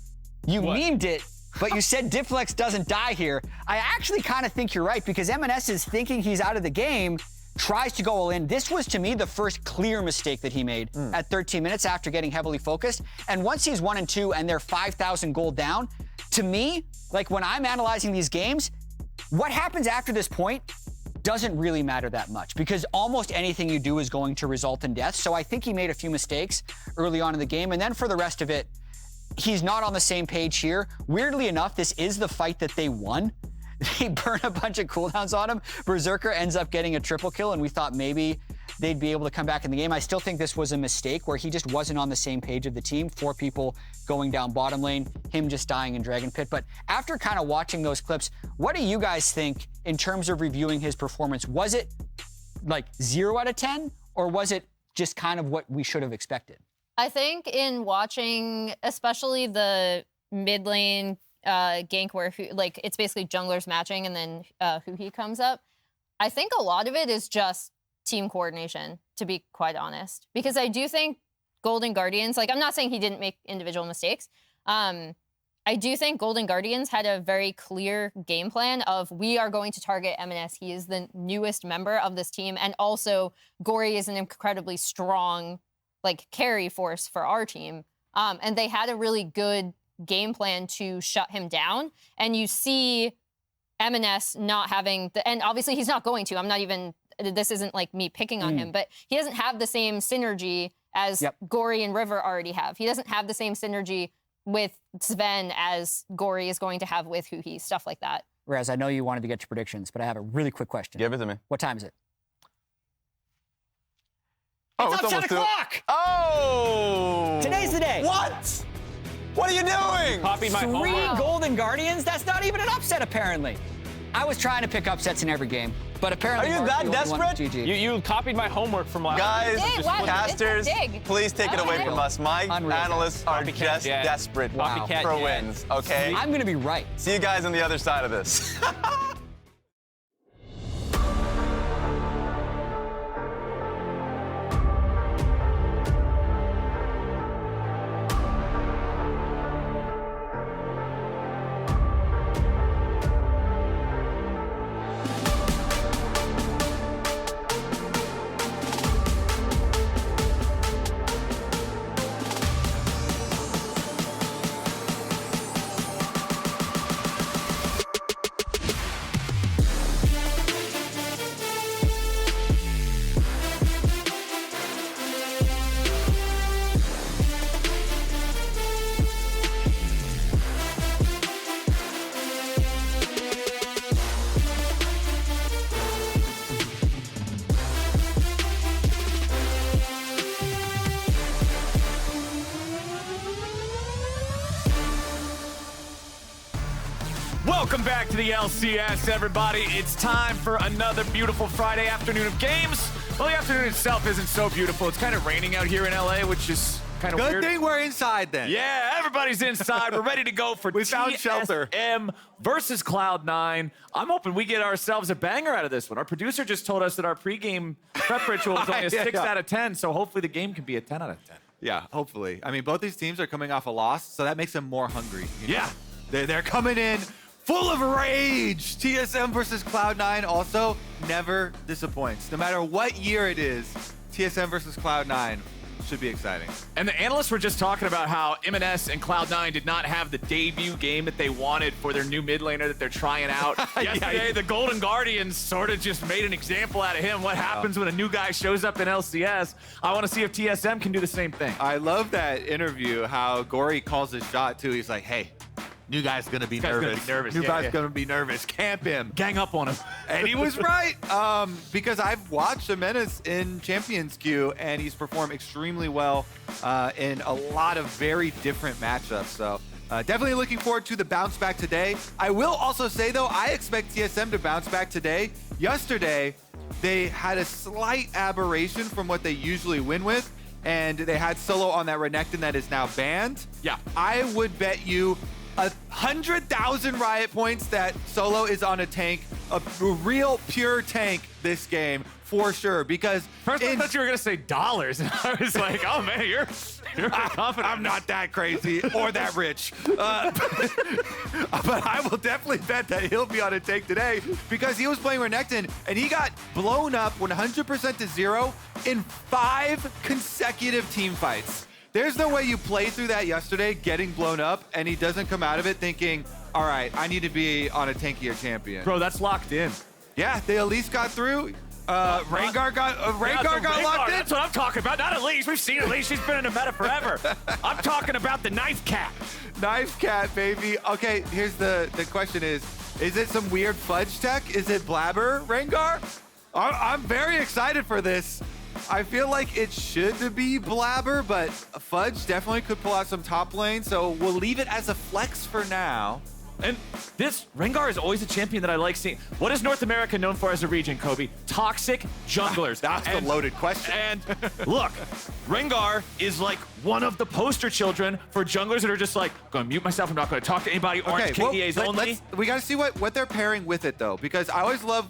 [SPEAKER 4] you memed it, but you said Difflex doesn't die here. I actually kind of think you're right, because Emenes is thinking he's out of the game, tries to go all in. This was, to me, the first clear mistake that he made at 13 minutes after getting heavily focused. And once he's 1-2 and they're 5,000 gold down, to me, like when I'm analyzing these games, what happens after this point doesn't really matter that much, because almost anything you do is going to result in death. So I think he made a few mistakes early on in the game. And then for the rest of it, he's not on the same page here. Weirdly enough, this is the fight that they won. They burn a bunch of cooldowns on him. Berserker ends up getting a triple kill, and we thought maybe they'd be able to come back in the game. I still think this was a mistake where he just wasn't on the same page of the team. 4 people going down bottom lane, him just dying in Dragon Pit. But after kind of watching those clips, what do you guys think in terms of reviewing his performance? Was it like 0 out of 10, or was it just kind of what we should have expected?
[SPEAKER 3] I think in watching, especially the mid lane gank where it's basically junglers matching and then Huhi comes up, I think a lot of it is just team coordination, to be quite honest. Because I do think Golden Guardians, like, I'm not saying he didn't make individual mistakes. I do think Golden Guardians had a very clear game plan of, we are going to target Emenes. He is the newest member of this team. And also Gory is an incredibly strong, like, carry force for our team. And they had a really good game plan to shut him down. And you see Emenes not having and obviously he's not going to. I'm not even, this isn't like me picking on him, but he doesn't have the same synergy as Gory and River already have. He doesn't have the same synergy with Zven as Gory is going to have with Huhi, stuff like that.
[SPEAKER 4] Whereas I know you wanted to get to predictions, but I have a really quick question.
[SPEAKER 1] Give it to me.
[SPEAKER 4] What time is it?
[SPEAKER 1] Oh,
[SPEAKER 4] it's 10 o'clock!
[SPEAKER 1] Oh!
[SPEAKER 4] Today's the day.
[SPEAKER 1] What? What are you doing?
[SPEAKER 2] Copied my
[SPEAKER 4] 3 Golden Guardians? That's not even an upset, apparently. I was trying to pick upsets in every game, but apparently...
[SPEAKER 1] Are you that desperate?
[SPEAKER 2] You copied my homework from last
[SPEAKER 1] Guys,
[SPEAKER 2] week.
[SPEAKER 1] casters, please take it away from us. My analysts are just desperate for wins, okay?
[SPEAKER 4] I'm going to be right.
[SPEAKER 1] See you guys on the other side of this.
[SPEAKER 15] Welcome back to the LCS, everybody. It's time for another beautiful Friday afternoon of games. Well, the afternoon itself isn't so beautiful. It's kind of raining out here in LA, which is kind of weird.
[SPEAKER 6] Good thing we're inside then.
[SPEAKER 15] Yeah, everybody's inside. We're ready to go for
[SPEAKER 6] We found shelter.
[SPEAKER 15] TSM versus Cloud9. I'm hoping we get ourselves a banger out of this one. Our producer just told us that our pregame prep ritual was only a 6 out of 10, so hopefully the game can be a 10 out of 10.
[SPEAKER 6] Yeah, hopefully. I mean, both these teams are coming off a loss, so that makes them more hungry. You know?
[SPEAKER 15] Yeah.
[SPEAKER 6] They're coming in full of rage. TSM versus Cloud9 also never disappoints. No matter what year it is, TSM versus Cloud9 should be exciting.
[SPEAKER 15] And the analysts were just talking about how Emenes and Cloud9 did not have the debut game that they wanted for their new mid laner that they're trying out. Yesterday, the Golden Guardians sort of just made an example out of him. What happens when a new guy shows up in LCS? I want to see if TSM can do the same thing.
[SPEAKER 6] I love that interview, how Gory calls his shot, too. He's like, hey, new guy's gonna be nervous. New guy's gonna be nervous. Camp him.
[SPEAKER 15] Gang up on him.
[SPEAKER 6] And he was right, because I've watched Emenes in Champions Queue, and he's performed extremely well in a lot of very different matchups. So definitely looking forward to the bounce back today. I will also say, though, I expect TSM to bounce back today. Yesterday, they had a slight aberration from what they usually win with, and they had Solo on that Renekton that is now banned.
[SPEAKER 15] Yeah.
[SPEAKER 6] I would bet you 100,000 Riot points that Solo is on a tank, a real pure tank this game for sure. Because
[SPEAKER 15] first I thought you were gonna say dollars, and I was like, oh man, you're confident.
[SPEAKER 6] I'm not that crazy or that rich, but I will definitely bet that he'll be on a tank today because he was playing Renekton and he got blown up 100% to 0 in 5 consecutive team fights. There's no way you play through that yesterday getting blown up and he doesn't come out of it thinking, all right, I need to be on a tankier champion.
[SPEAKER 15] Bro, that's locked in.
[SPEAKER 6] Yeah, the Elise got through. Rengar got locked in.
[SPEAKER 15] That's what I'm talking about. Not Elise. We've seen Elise. She's been in the meta forever. I'm talking about the Knife Cat.
[SPEAKER 6] Knife Cat, baby. Okay, here's the question is it some weird Fudge tech? Is it Blaber Rengar? I'm very excited for this. I feel like it should be Blaber, but Fudge definitely could pull out some top lane, so we'll leave it as a flex for now.
[SPEAKER 15] And this Rengar is always a champion that I like seeing. What is North America known for as a region, Kobe? Toxic junglers.
[SPEAKER 6] That's a loaded question.
[SPEAKER 15] And look, Rengar is like one of the poster children for junglers that are just like, gonna mute myself, I'm not gonna talk to anybody, orange KDAs only.
[SPEAKER 6] We gotta see what they're pairing with it though, because I always love,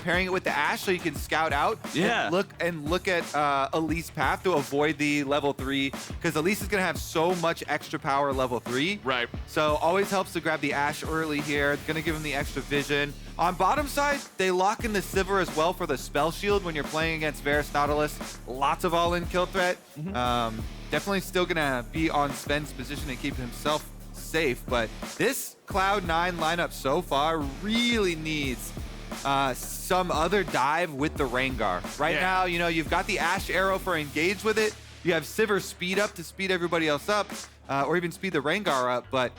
[SPEAKER 6] pairing it with the Ashe so you can scout out and look at Elise path to avoid the level 3, because Elise is gonna have so much extra power level 3.
[SPEAKER 15] Right.
[SPEAKER 6] So always helps to grab the Ashe early here. It's gonna give him the extra vision. On bottom side, they lock in the Sivir as well for the spell shield when you're playing against Varus Nautilus. Lots of all-in kill threat. Definitely still gonna be on Zven's position and keep himself safe, but this Cloud9 lineup so far really needs some other dive with the Rengar. Right now, you've got the Ashe arrow for engage with it. You have Sivir speed up to speed everybody else up, or even speed the Rengar up, but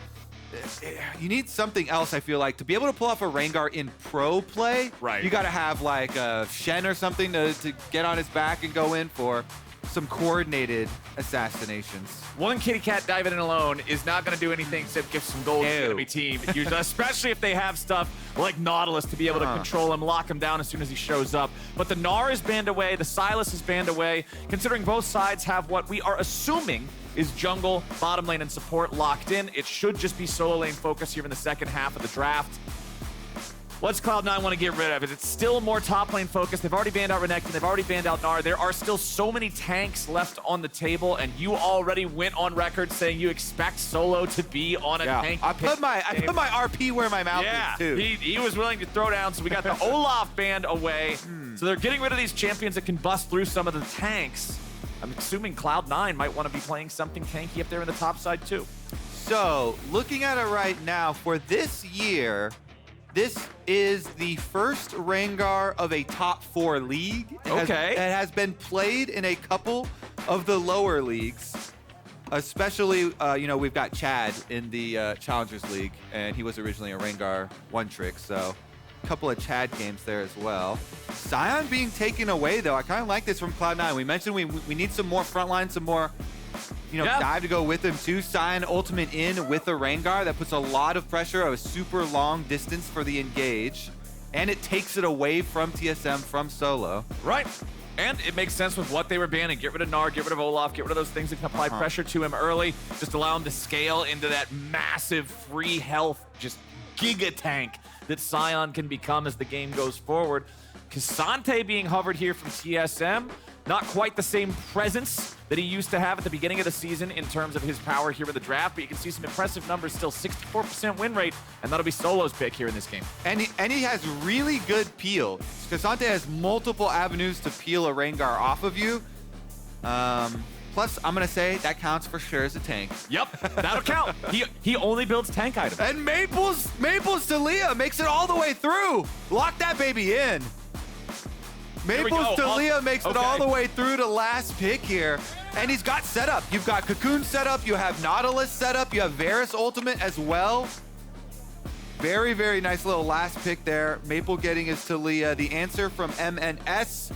[SPEAKER 6] you need something else, I feel like. To be able to pull off a Rengar in pro play, you got to have like a Shen or something to get on his back and go in for some coordinated assassinations.
[SPEAKER 15] One kitty cat diving in alone is not going to do anything except give some gold to the enemy team, especially if they have stuff like Nautilus to be able to control him, lock him down as soon as he shows up. But the Gnar is banned away, the Sylas is banned away, considering both sides have what we are assuming is jungle, bottom lane, and support locked in. It should just be solo lane focus here in the second half of the draft. What's Cloud9 want to get rid of? Is it still more top lane focused? They've already banned out Renekton. They've already banned out Gnar. There are still so many tanks left on the table, and you already went on record saying you expect Solo to be on a tank.
[SPEAKER 6] I put my RP where my mouth is, too.
[SPEAKER 15] He was willing to throw down, so we got the Olaf banned away. So they're getting rid of these champions that can bust through some of the tanks. I'm assuming Cloud9 might want to be playing something tanky up there in the top side, too.
[SPEAKER 6] So, looking at it right now, for this year, this is the first Rengar of a top 4 league. It has been played in a couple of the lower leagues. Especially, we've got Chad in the Challengers League, and he was originally a Rengar one-trick, so a couple of Chad games there as well. Sion being taken away, though. I kind of like this from Cloud9. We mentioned we need some more frontline, some more dive to go with him too. Sion ultimate in with the Rengar. That puts a lot of pressure, a super long distance for the engage. And it takes it away from TSM, from Solo.
[SPEAKER 15] Right. And it makes sense with what they were banning. Get rid of Gnar, get rid of Olaf, get rid of those things that can apply pressure to him early. Just allow him to scale into that massive free health, just giga tank that Sion can become as the game goes forward. K'Sante being hovered here from TSM. Not quite the same presence that he used to have at the beginning of the season in terms of his power here in the draft, but you can see some impressive numbers still, 64% win rate, and that'll be Solo's pick here in this game.
[SPEAKER 6] And he has really good peel. K'Sante has multiple avenues to peel a Rengar off of you. Plus, I'm going to say that counts for sure as a tank.
[SPEAKER 15] Yep, that'll count. He only builds tank items.
[SPEAKER 6] And Maple's Taliyah makes it all the way through. Lock that baby in. Maple's Taliyah makes it all the way through to last pick here. And he's got setup. You've got Cocoon setup. You have Nautilus setup. You have Varus ultimate as well. Very, very nice little last pick there. Maple getting his Taliyah. The answer from Emenes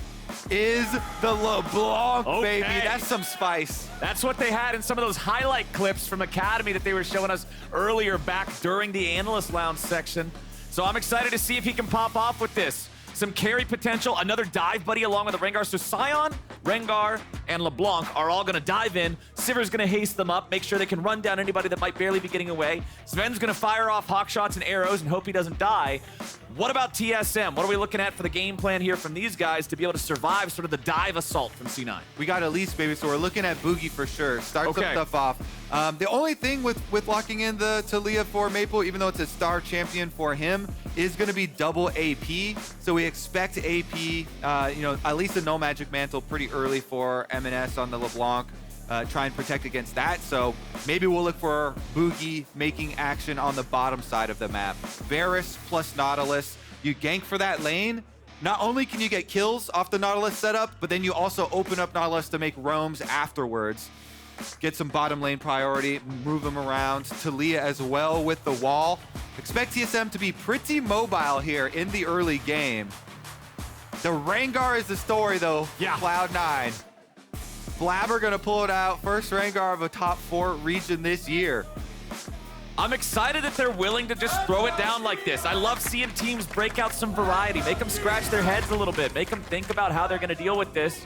[SPEAKER 6] is the LeBlanc, baby. That's some spice.
[SPEAKER 15] That's what they had in some of those highlight clips from Academy that they were showing us earlier back during the Analyst Lounge section. So I'm excited to see if he can pop off with this. Some carry potential, another dive buddy along with the Rengar. So Sion, Rengar, and LeBlanc are all gonna dive in. Sivir's gonna haste them up, make sure they can run down anybody that might barely be getting away. Zven's gonna fire off hawk shots and arrows and hope he doesn't die. What about TSM? What are we looking at for the game plan here from these guys to be able to survive sort of the dive assault from C9?
[SPEAKER 6] We got Elise, baby, so we're looking at Bugi for sure. Start some stuff off. The only thing with locking in the Taliyah for Maple, even though it's a star champion for him, is going to be double AP. So we expect AP, at least a no magic mantle pretty early for Emenes on the LeBlanc. Try and protect against that. So maybe we'll look for Bugi making action on the bottom side of the map. Varus plus Nautilus. You gank for that lane. Not only can you get kills off the Nautilus setup, but then you also open up Nautilus to make roams afterwards. Get some bottom lane priority, move them around. Taliyah as well with the wall. Expect TSM to be pretty mobile here in the early game. The Rengar is the story though, Cloud9. Blaber gonna pull it out. First Rengar of a top 4 region this year.
[SPEAKER 15] I'm excited that they're willing to just throw it down like this. I love seeing teams break out some variety, make them scratch their heads a little bit, make them think about how they're gonna deal with this.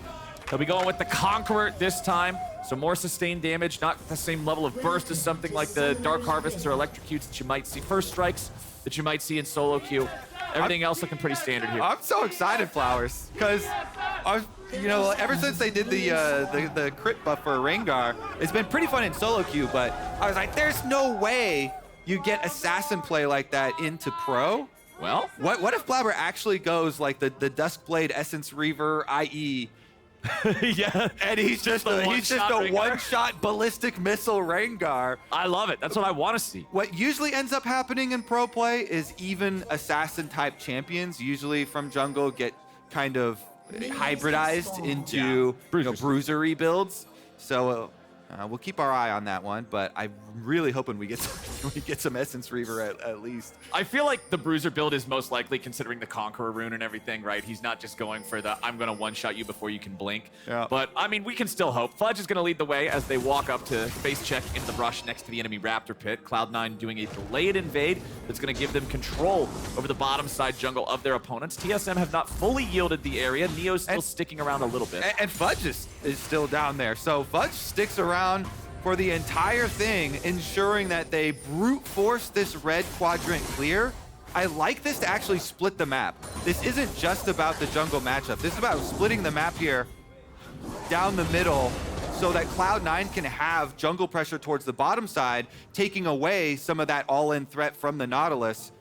[SPEAKER 15] They'll be going with the Conqueror this time, so more sustained damage, not the same level of burst as something like the Dark Harvests or Electrocutes that you might see, First Strikes that you might see in solo queue. Everything else looking pretty standard here.
[SPEAKER 6] I'm so excited, Flowers, because ever since they did the crit buff for Rengar, it's been pretty fun in solo queue, but I was like, there's no way you get assassin play like that into pro.
[SPEAKER 15] Well,
[SPEAKER 6] what if Blaber actually goes like the Duskblade Essence Reaver, i.e.
[SPEAKER 15] yeah,
[SPEAKER 6] and he's just a one-shot ballistic missile Rengar.
[SPEAKER 15] I love it. That's what I want to see.
[SPEAKER 6] What usually ends up happening in pro play is even assassin-type champions, usually from jungle, get kind of hybridized into bruisery builds. So we'll keep our eye on that one, but I'm really hoping we get some Essence Reaver at least.
[SPEAKER 15] I feel like the Bruiser build is most likely considering the Conqueror rune and everything, right? He's not just going for the I'm gonna one-shot you before you can blink.
[SPEAKER 6] Yeah.
[SPEAKER 15] But I mean, we can still hope. Fudge is gonna lead the way as they walk up to face check into the brush next to the enemy Raptor pit. Cloud9 doing a delayed invade that's gonna give them control over the bottom side jungle of their opponents. TSM have not fully yielded the area. Neo's still sticking around a little bit.
[SPEAKER 6] And Fudge is still down there. So Fudge sticks around for the entire thing, ensuring that they brute force this red quadrant clear. I like this to actually split the map. This isn't just about the jungle matchup. This is about splitting the map here down the middle so that Cloud9 can have jungle pressure towards the bottom side, taking away some of that all-in threat from the Nautilus.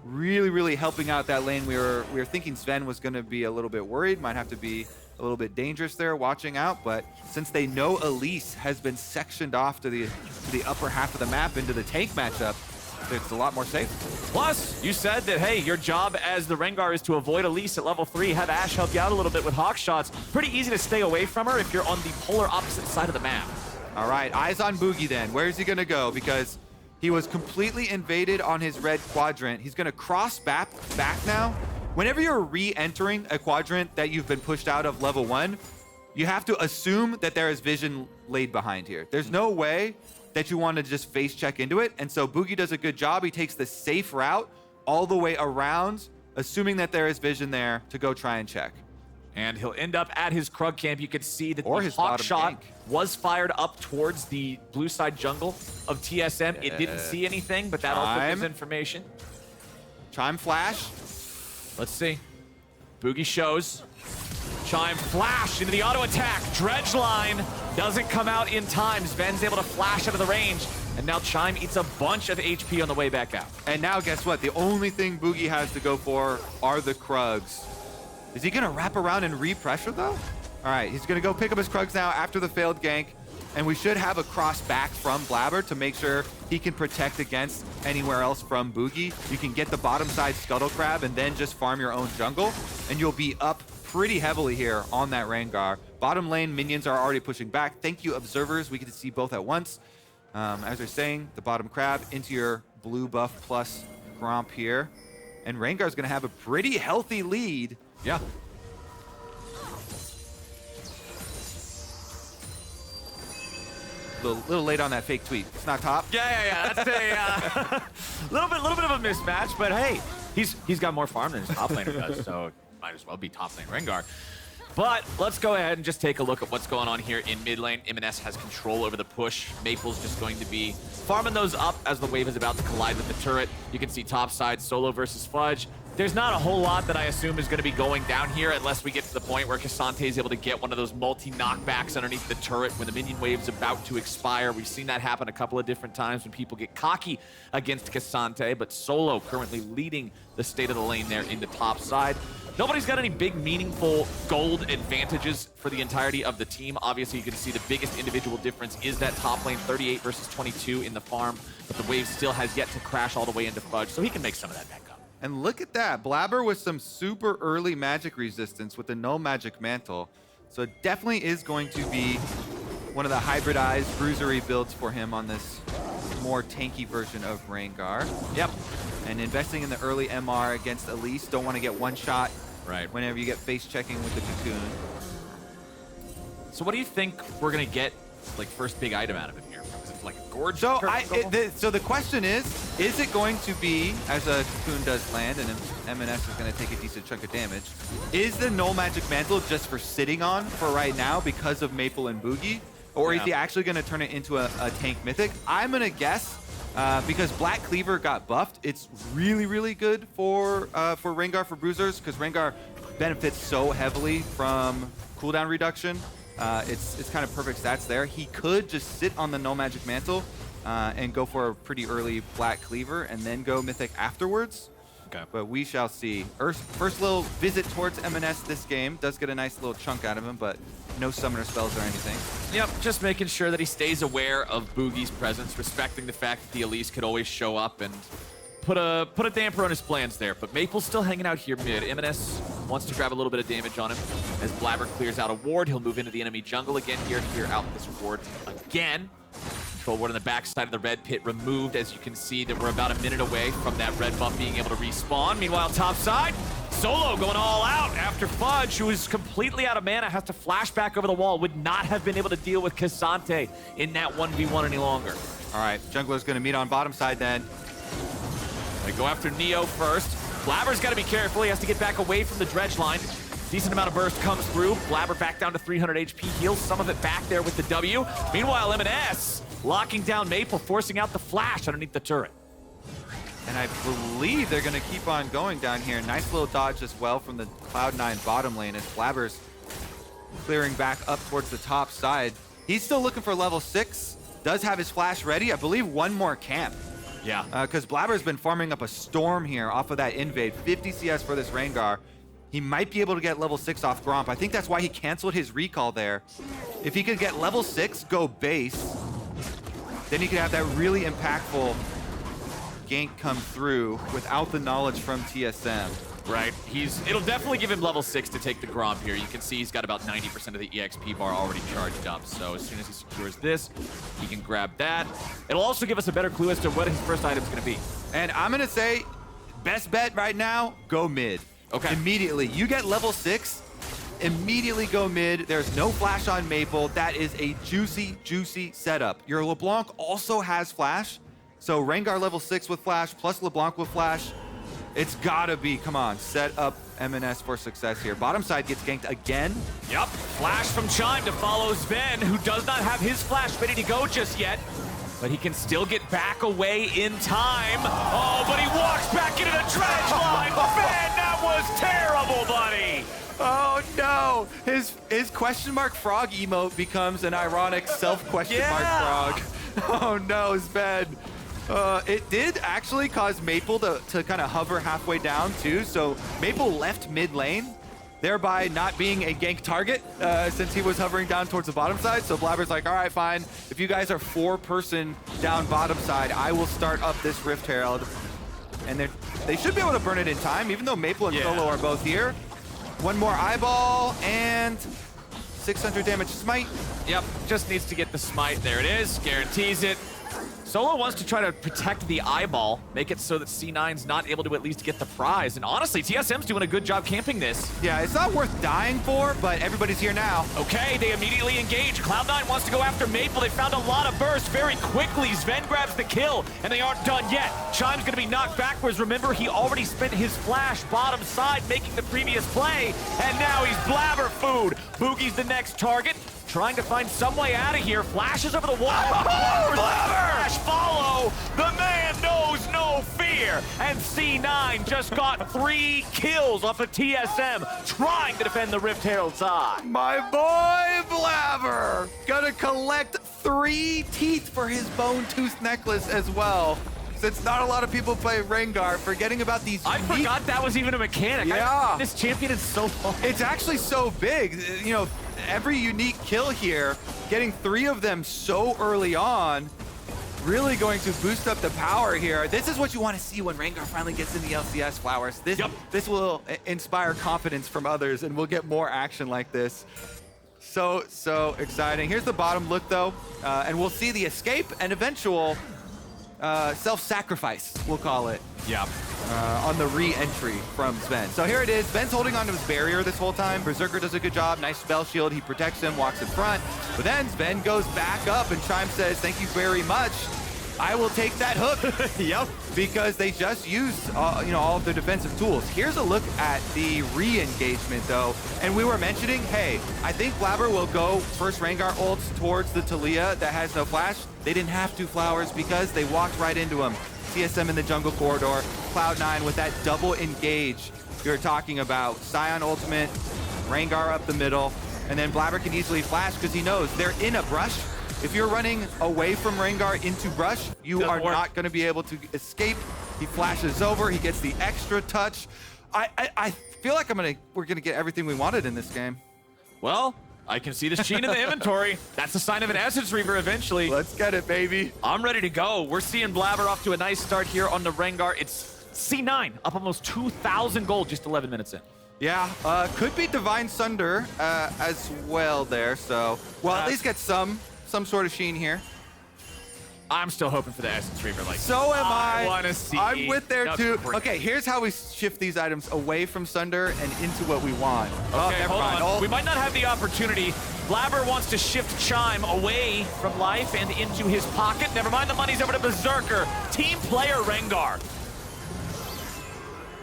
[SPEAKER 6] Really, really helping out that lane. We were thinking Zven was going to be a little bit worried, might have to be a little bit dangerous there, watching out, but since they know Elise has been sectioned off to the upper half of the map into the tank matchup, it's a lot more safe.
[SPEAKER 15] Plus, you said that, hey, your job as the Rengar is to avoid Elise at level 3, have Ashe help you out a little bit with hawk shots. Pretty easy to stay away from her if you're on the polar opposite side of the map.
[SPEAKER 6] All right, eyes on Bugi then. Where is he gonna go? Because he was completely invaded on his red quadrant. He's gonna cross back now. Whenever you're re-entering a quadrant that you've been pushed out of level 1, you have to assume that there is vision laid behind here. There's no way that you want to just face check into it. And so Bugi does a good job. He takes the safe route all the way around, assuming that there is vision there to go try and check.
[SPEAKER 15] And he'll end up at his Krug camp. You can see that
[SPEAKER 6] Or
[SPEAKER 15] the
[SPEAKER 6] his
[SPEAKER 15] hawk
[SPEAKER 6] bottom
[SPEAKER 15] shot
[SPEAKER 6] gank.
[SPEAKER 15] was fired up towards the blue side jungle of TSM. It didn't see anything, but that also gives
[SPEAKER 6] Chime.
[SPEAKER 15] information.
[SPEAKER 6] Chime flash.
[SPEAKER 15] Let's see. Bugi shows. Chime flash into the auto attack. Dredge line doesn't come out in time. Zven's able to flash out of the range. And now Chime eats a bunch of HP on the way back out.
[SPEAKER 6] And now guess what? The only thing Bugi has to go for are the Krugs. Is he gonna wrap around and re-pressure though? All right, he's gonna go pick up his Krugs now after the failed gank. And we should have a cross back from Blaber to make sure he can protect against anywhere else from Bugi. You can get the bottom side Scuttle Crab and then just farm your own jungle. And you'll be up pretty heavily here on that Rengar. Bottom lane minions are already pushing back. Thank you, observers. We get to see both at once. As they're saying, the bottom crab into your blue buff plus Gromp here. And Rengar's gonna have a pretty healthy lead.
[SPEAKER 15] Yeah.
[SPEAKER 6] Little late on that fake tweet. It's not top.
[SPEAKER 15] Yeah. That's a little bit of a mismatch, but hey, he's got more farm than his top laner does, so it might as well be top lane Rengar. But let's go ahead and just take a look at what's going on here in mid lane. Emenes has control over the push. Maple's just going to be farming those up as the wave is about to collide with the turret. You can see top side solo versus Fudge. There's not a whole lot that I assume is going to be going down here unless we get to the point where K'Sante is able to get one of those multi-knockbacks underneath the turret when the minion wave's about to expire. We've seen that happen a couple of different times when people get cocky against K'Sante, but Solo currently leading the state of the lane there in the top side. Nobody's got any big, meaningful gold advantages for the entirety of the team. Obviously, you can see the biggest individual difference is that top lane, 38 versus 22 in the farm, but the wave still has yet to crash all the way into Fudge, so he can make some of that back up.
[SPEAKER 6] And look at that. Blaber with some super early magic resistance with the no magic mantle. So it definitely is going to be one of the hybridized bruisery builds for him on this more tanky version of Rengar.
[SPEAKER 15] Yep.
[SPEAKER 6] And investing in the early MR against Elise. Don't want to get one shot whenever you get face checking with the cocoon.
[SPEAKER 15] So what do you think we're going to get, like, first big item out of it here? Is it like a gorge?
[SPEAKER 6] So, so the question is it going to be, as a cocoon does land, and Emenes is going to take a decent chunk of damage, is the no magic mantle just for sitting on for right now because of Maple and Bugi? Or is he actually going to turn it into a tank mythic? I'm going to guess, because Black Cleaver got buffed, it's really, really good for Rengar, for bruisers, because Rengar benefits so heavily from cooldown reduction. It's kind of perfect stats there. He could just sit on the no magic mantle and go for a pretty early Black Cleaver and then go mythic afterwards.
[SPEAKER 15] Okay.
[SPEAKER 6] But we shall see. First little visit towards Emenes this game. Does get a nice little chunk out of him, but no summoner spells or anything.
[SPEAKER 15] Yep, just making sure that he stays aware of Boogie's presence, respecting the fact that the Elise could always show up and put a damper on his plans there. But Maple's still hanging out here mid. Emenes wants to grab a little bit of damage on him. As Blaber clears out a ward, he'll move into the enemy jungle again here to clear out this ward again. Control ward on the backside of the red pit removed. As you can see that we're about a minute away from that red buff being able to respawn. Meanwhile, top side, Solo going all out after Fudge, who is completely out of mana, has to flash back over the wall. Would not have been able to deal with K'Sante in that 1v1 any longer.
[SPEAKER 6] All right, jungler's going to meet on bottom side then.
[SPEAKER 15] They go after Neo first. Blaber's got to be careful. He has to get back away from the dredge line. Decent amount of burst comes through. Blaber back down to 300 HP. Heals some of it back there with the W. Meanwhile, Emenes locking down Maple, forcing out the flash underneath the turret.
[SPEAKER 6] And I believe they're going to keep on going down here. Nice little dodge as well from the Cloud9 bottom lane as Blaber's clearing back up towards the top side. He's still looking for level 6. Does have his flash ready. I believe one more camp.
[SPEAKER 15] Yeah.
[SPEAKER 6] Because Blaber's been farming up a storm here off of that invade. 50 CS for this Rengar. He might be able to get level 6 off Gromp. I think that's why he canceled his recall there. If he could get level 6, go base, then he could have that really impactful gank come through without the knowledge from TSM.
[SPEAKER 15] Right. It'll definitely give him level 6 to take the Gromp here. You can see he's got about 90% of the EXP bar already charged up. So as soon as he secures this, he can grab that. It'll also give us a better clue as to what his first item's going to be.
[SPEAKER 6] And I'm going to say, best bet right now, go mid.
[SPEAKER 15] Okay.
[SPEAKER 6] Immediately. You get level 6, immediately go mid. There's no flash on Maple. That is a juicy, juicy setup. Your LeBlanc also has flash. So Rengar level 6 with flash plus LeBlanc with flash. It's gotta be, come on, set up Emenes for success here. Bottom side gets ganked again.
[SPEAKER 15] Yep, flash from Chime to follow Zven, who does not have his flash ready to go just yet. But he can still get back away in time. Oh, but he walks back into the dredge line. Zven, that was terrible, buddy.
[SPEAKER 6] Oh no! His question mark frog emote becomes an ironic self-question mark frog. Oh no, Zven. It did actually cause Maple to kind of hover halfway down too, so Maple left mid lane, thereby not being a gank target since he was hovering down towards the bottom side. So Blaber's like, all right, fine. If you guys are 4-person down bottom side, I will start up this Rift Herald. And they should be able to burn it in time, even though Maple and Solo are both here. One more eyeball and 600 damage smite.
[SPEAKER 15] Yep, just needs to get the smite. There it is, guarantees it. Solo wants to try to protect the eyeball, make it so that C9's not able to at least get the prize. And honestly, TSM's doing a good job camping this.
[SPEAKER 6] Yeah, it's not worth dying for, but everybody's here now.
[SPEAKER 15] Okay, they immediately engage. Cloud9 wants to go after Maple. They found a lot of burst very quickly. Zven grabs the kill, and they aren't done yet. Chime's gonna be knocked backwards. Remember, he already spent his flash bottom side making the previous play, and now he's Blaber food. Bugi's the next target. Trying to find some way out of here. Flashes over the wall.
[SPEAKER 6] Oh,
[SPEAKER 15] Flash follow. The man knows no fear. And C9 just got 3 kills off of TSM trying to defend the Rift Herald's eye.
[SPEAKER 6] My boy Blaber gonna collect 3 teeth for his bone tooth necklace as well. Since not a lot of people play Rengar, forgetting about these
[SPEAKER 15] I forgot that was even a mechanic.
[SPEAKER 6] Yeah.
[SPEAKER 15] This champion is so long.
[SPEAKER 6] It's actually so big. You know, every unique kill here, getting 3 of them so early on, really going to boost up the power here. This is what you want to see when Rengar finally gets in the LCS Flowers. This will inspire confidence from others, and we'll get more action like this. So exciting. Here's the bottom look, though, and we'll see the escape and eventual self-sacrifice, we'll call it.
[SPEAKER 15] Yep.
[SPEAKER 6] On the re-entry from Zven. So here it is. Zven's holding onto his barrier this whole time. Berserker does a good job. Nice spell shield. He protects him, walks in front. But then Zven goes back up, and Chime says, thank you very much. I will take that hook. Yep. Because they just used all of their defensive tools. Here's a look at the re-engagement, though. And we were mentioning, hey, I think Blaber will go first Rengar ults towards the Taliyah that has no flash. They didn't have to, Flowers, because they walked right into him. TSM in the jungle corridor, Cloud9 with that double engage you're talking about. Sion ultimate, Rengar up the middle, and then Blaber can easily flash because he knows they're in a brush. If you're running away from Rengar into brush, you are not going to be able to escape. He flashes over, he gets the extra touch. I feel like we're gonna get everything we wanted in this game.
[SPEAKER 15] Well, I can see this Sheen in the inventory. That's the sign of an Essence Reaver eventually.
[SPEAKER 6] Let's get it, baby.
[SPEAKER 15] I'm ready to go. We're seeing Blaber off to a nice start here on the Rengar. It's C9, up almost 2,000 gold just 11 minutes in.
[SPEAKER 6] Yeah, could be Divine Sunder as well there, so... Well, at least get some sort of Sheen here.
[SPEAKER 15] I'm still hoping for the Essence Reaver. Like,
[SPEAKER 6] so am I.
[SPEAKER 15] Want to see.
[SPEAKER 6] I'm with there too.
[SPEAKER 15] Great.
[SPEAKER 6] Okay, here's how we shift these items away from Sunder and into what we want.
[SPEAKER 15] Okay, hold on. We might not have the opportunity. Blaber wants to shift Chime away from life and into his pocket. Never mind, the money's over to Berserker. Team player Rengar.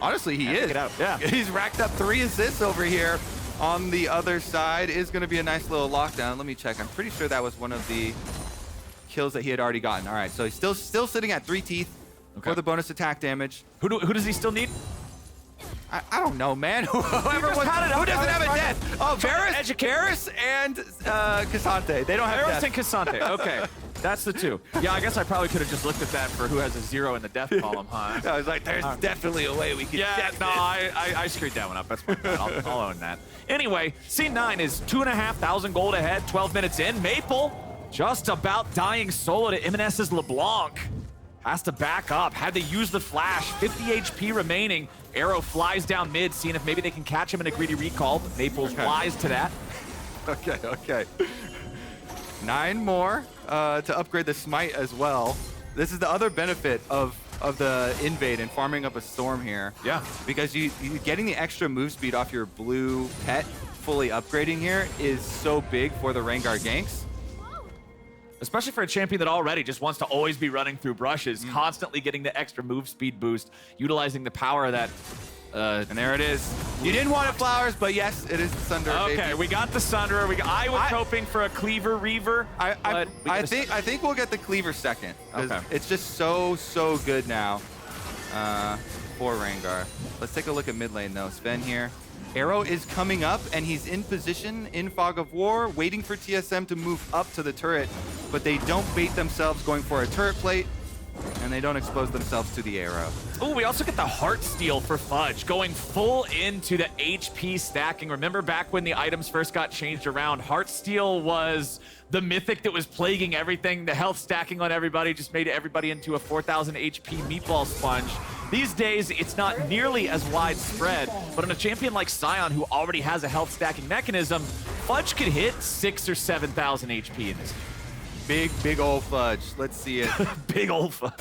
[SPEAKER 6] Honestly, he is.
[SPEAKER 15] Yeah.
[SPEAKER 6] He's racked up 3 assists over here. On the other side is going to be a nice little lockdown. Let me check. I'm pretty sure that was one of the kills that he had already gotten. All right, so he's still sitting at 3 teeth for the bonus attack damage.
[SPEAKER 15] Who does he still need?
[SPEAKER 6] I don't know, man. Who doesn't have a death? Oh, Varus and Cassante. They don't have
[SPEAKER 15] Varus
[SPEAKER 6] death.
[SPEAKER 15] and Cassante. Okay, that's the 2. Yeah, I guess I probably could have just looked at that for who has a 0 in the death column, huh?
[SPEAKER 6] I was like, there's definitely a way we can check this.
[SPEAKER 15] I screwed that one up. That's my bad. I'll own that. Anyway, C9 is 2,500 gold ahead, 12 minutes in. Maple just about dying solo to Emenes' LeBlanc. Has to back up. Had to use the flash. 50 HP remaining. Arrow flies down mid, seeing if maybe they can catch him in a greedy recall. But Maples flies to that.
[SPEAKER 6] Okay. 9 more to upgrade the smite as well. This is the other benefit of the invade and farming up a storm here.
[SPEAKER 15] Yeah.
[SPEAKER 6] Because you getting the extra move speed off your blue pet fully upgrading here is so big for the Rengar ganks.
[SPEAKER 15] especially for a champion that already just wants to always be running through brushes, constantly getting the extra move speed boost, utilizing the power of that.
[SPEAKER 6] And there it is. You didn't want it, Flowers, but yes, it is the Sunder.
[SPEAKER 15] Okay,
[SPEAKER 6] baby.
[SPEAKER 15] we got the Sunder. I was hoping for a Cleaver Reaver.
[SPEAKER 6] I think we'll get the Cleaver second.
[SPEAKER 15] Okay.
[SPEAKER 6] It's just so good now for Rengar. Let's take a look at mid lane though. Zven here. Arrow is coming up, and he's in position in Fog of War, waiting for TSM to move up to the turret, but they don't bait themselves going for a turret plate, and they don't expose themselves to the arrow.
[SPEAKER 15] Oh, we also get the Heart Steal for Fudge, going full into the HP stacking. Remember back when the items first got changed around, Heart Steal was the mythic that was plaguing everything. The health stacking on everybody just made everybody into a 4,000 HP meatball sponge. These days, it's not nearly as widespread, but on a champion like Sion, who already has a health stacking mechanism, Fudge could hit 6,000 or 7,000 HP in this game.
[SPEAKER 6] Big old Fudge. Let's see it.
[SPEAKER 15] Big old Fudge.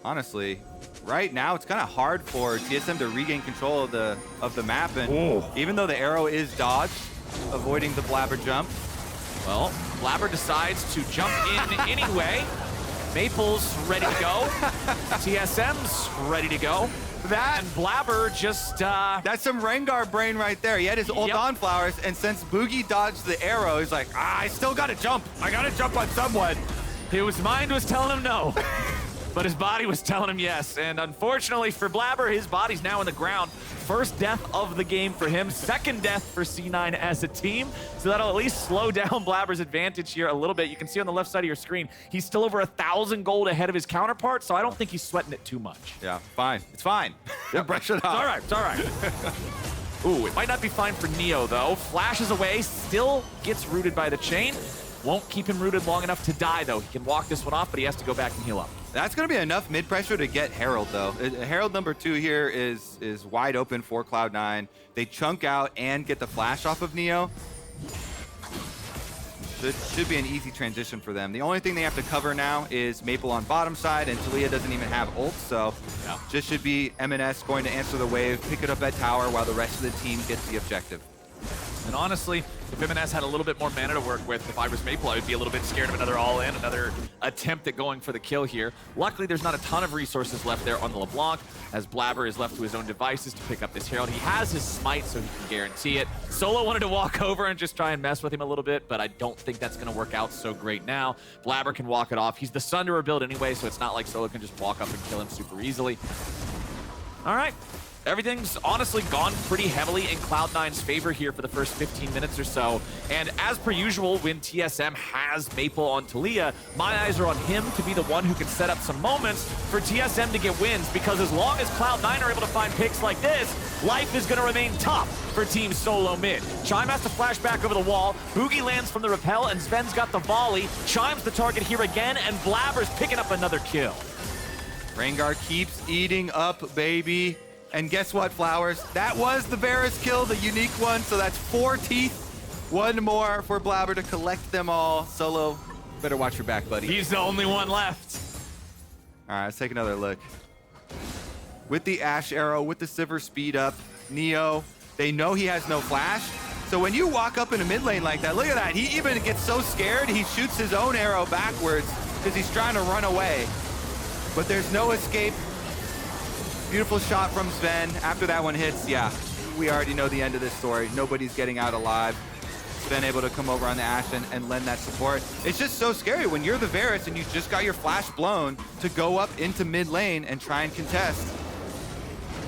[SPEAKER 6] Honestly, right now it's kind of hard for TSM to regain control of the map, and even though the arrow is dodged, avoiding the Blaber jump.
[SPEAKER 15] Well, Blaber decides to jump in anyway. Maple's ready to go. TSM's ready to go. And Blaber just...
[SPEAKER 6] That's some Rengar brain right there. He had his ult on Flowers, and since Bugi dodged the arrow, he's like, I still gotta jump. I gotta jump on someone.
[SPEAKER 15] His mind was telling him no, but his body was telling him yes. And unfortunately for Blaber, his body's now in the ground. First death of the game for him, second death for C9 as a team. So that'll at least slow down Blaber's advantage here a little bit. You can see on the left side of your screen, he's still over 1,000 gold ahead of his counterpart, so I don't think he's sweating it too much.
[SPEAKER 6] Yeah, fine. It's fine. Brush it off.
[SPEAKER 15] It's all right. It's all right. Ooh, it might not be fine for Neo, though. Flashes away, still gets rooted by the chain. Won't keep him rooted long enough to die, though. He can walk this one off, but he has to go back and heal up.
[SPEAKER 6] That's going to be enough mid-pressure to get Herald, though. Herald number 2 here is wide open for Cloud9. They chunk out and get the flash off of Neo. Should be an easy transition for them. The only thing they have to cover now is Maple on bottom side, and Taliyah doesn't even have ult, so just should be Emenes going to answer the wave, pick it up at tower while the rest of the team gets the objective.
[SPEAKER 15] And honestly, if Emenes had a little bit more mana to work with, if I was Maple, I would be a little bit scared of another all-in, another attempt at going for the kill here. Luckily, there's not a ton of resources left there on the LeBlanc, as Blaber is left to his own devices to pick up this Herald. He has his smite, so he can guarantee it. Solo wanted to walk over and just try and mess with him a little bit, but I don't think that's going to work out so great now. Blaber can walk it off. He's the Sunderer build anyway, so it's not like Solo can just walk up and kill him super easily. All right. Everything's honestly gone pretty heavily in Cloud9's favor here for the first 15 minutes or so. And as per usual, when TSM has Maple on Taliyah, my eyes are on him to be the one who can set up some moments for TSM to get wins, because as long as Cloud9 are able to find picks like this, life is going to remain tough for Team Solo mid. Chime has to flash back over the wall. Bugi lands from the rappel, and Zven's got the volley. Chime's the target here again, and Blaber's picking up another kill.
[SPEAKER 6] Rengar keeps eating up, baby. And guess what, Flowers? That was the Varus kill, the unique one, so that's 4 teeth. One more for Blaber to collect them all. Solo, better watch your back, buddy.
[SPEAKER 15] He's the only one left.
[SPEAKER 6] All right, let's take another look. With the Ashe arrow, with the Sivir speed up, Neo, they know he has no flash. So when you walk up in a mid lane like that, look at that. He even gets so scared, he shoots his own arrow backwards because he's trying to run away. But there's no escape. Beautiful shot from Zven. After that one hits, yeah, we already know the end of this story. Nobody's getting out alive. Zven able to come over on the Ashe and lend that support. It's just so scary when you're the Varus and you just got your flash blown to go up into mid lane and try and contest.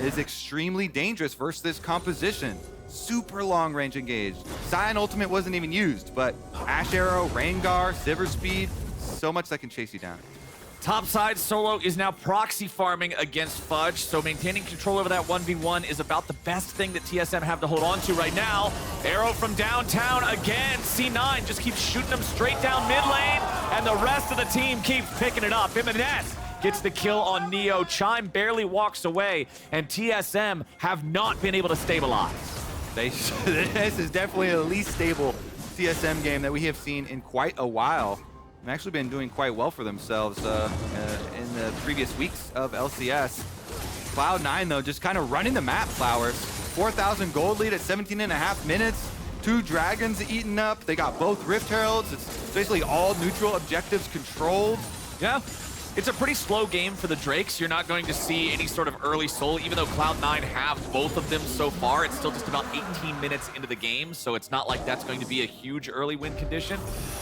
[SPEAKER 6] It is extremely dangerous versus this composition. Super long range engage. Sion ultimate wasn't even used, but Ashe arrow, Rengar, Sivir speed, so much that can chase you down.
[SPEAKER 15] Topside, Solo is now proxy farming against Fudge, so maintaining control over that 1v1 is about the best thing that TSM have to hold on to right now. Arrow from downtown again. C9 just keeps shooting them straight down mid lane, and the rest of the team keeps picking it up. Emenes gets the kill on Neo. Chime barely walks away, and TSM have not been able to stabilize.
[SPEAKER 6] This is definitely the least stable TSM game that we have seen in quite a while. They've actually been doing quite well for themselves in the previous weeks of LCS. Cloud9, though, just kind of running the map, Flowers. 4,000 gold lead at 17.5 minutes. 2 dragons eaten up. They got both Rift Heralds. It's basically all neutral objectives controlled.
[SPEAKER 15] Yeah. It's a pretty slow game for the Drakes. You're not going to see any sort of early soul, even though Cloud9 have both of them so far. It's still just about 18 minutes into the game, so it's not like that's going to be a huge early win condition.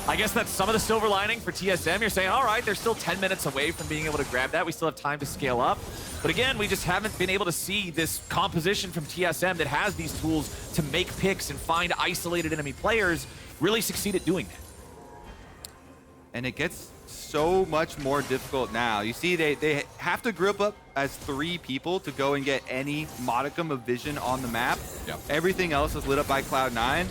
[SPEAKER 15] I guess that's some of the silver lining for TSM. You're saying, all right, they're still 10 minutes away from being able to grab that. We still have time to scale up. But again, we just haven't been able to see this composition from TSM that has these tools to make picks and find isolated enemy players really succeed at doing that.
[SPEAKER 6] And it gets so much more difficult now. You see, they have to group up as 3 people to go and get any modicum of vision on the map.
[SPEAKER 15] Yep.
[SPEAKER 6] Everything else is lit up by Cloud9.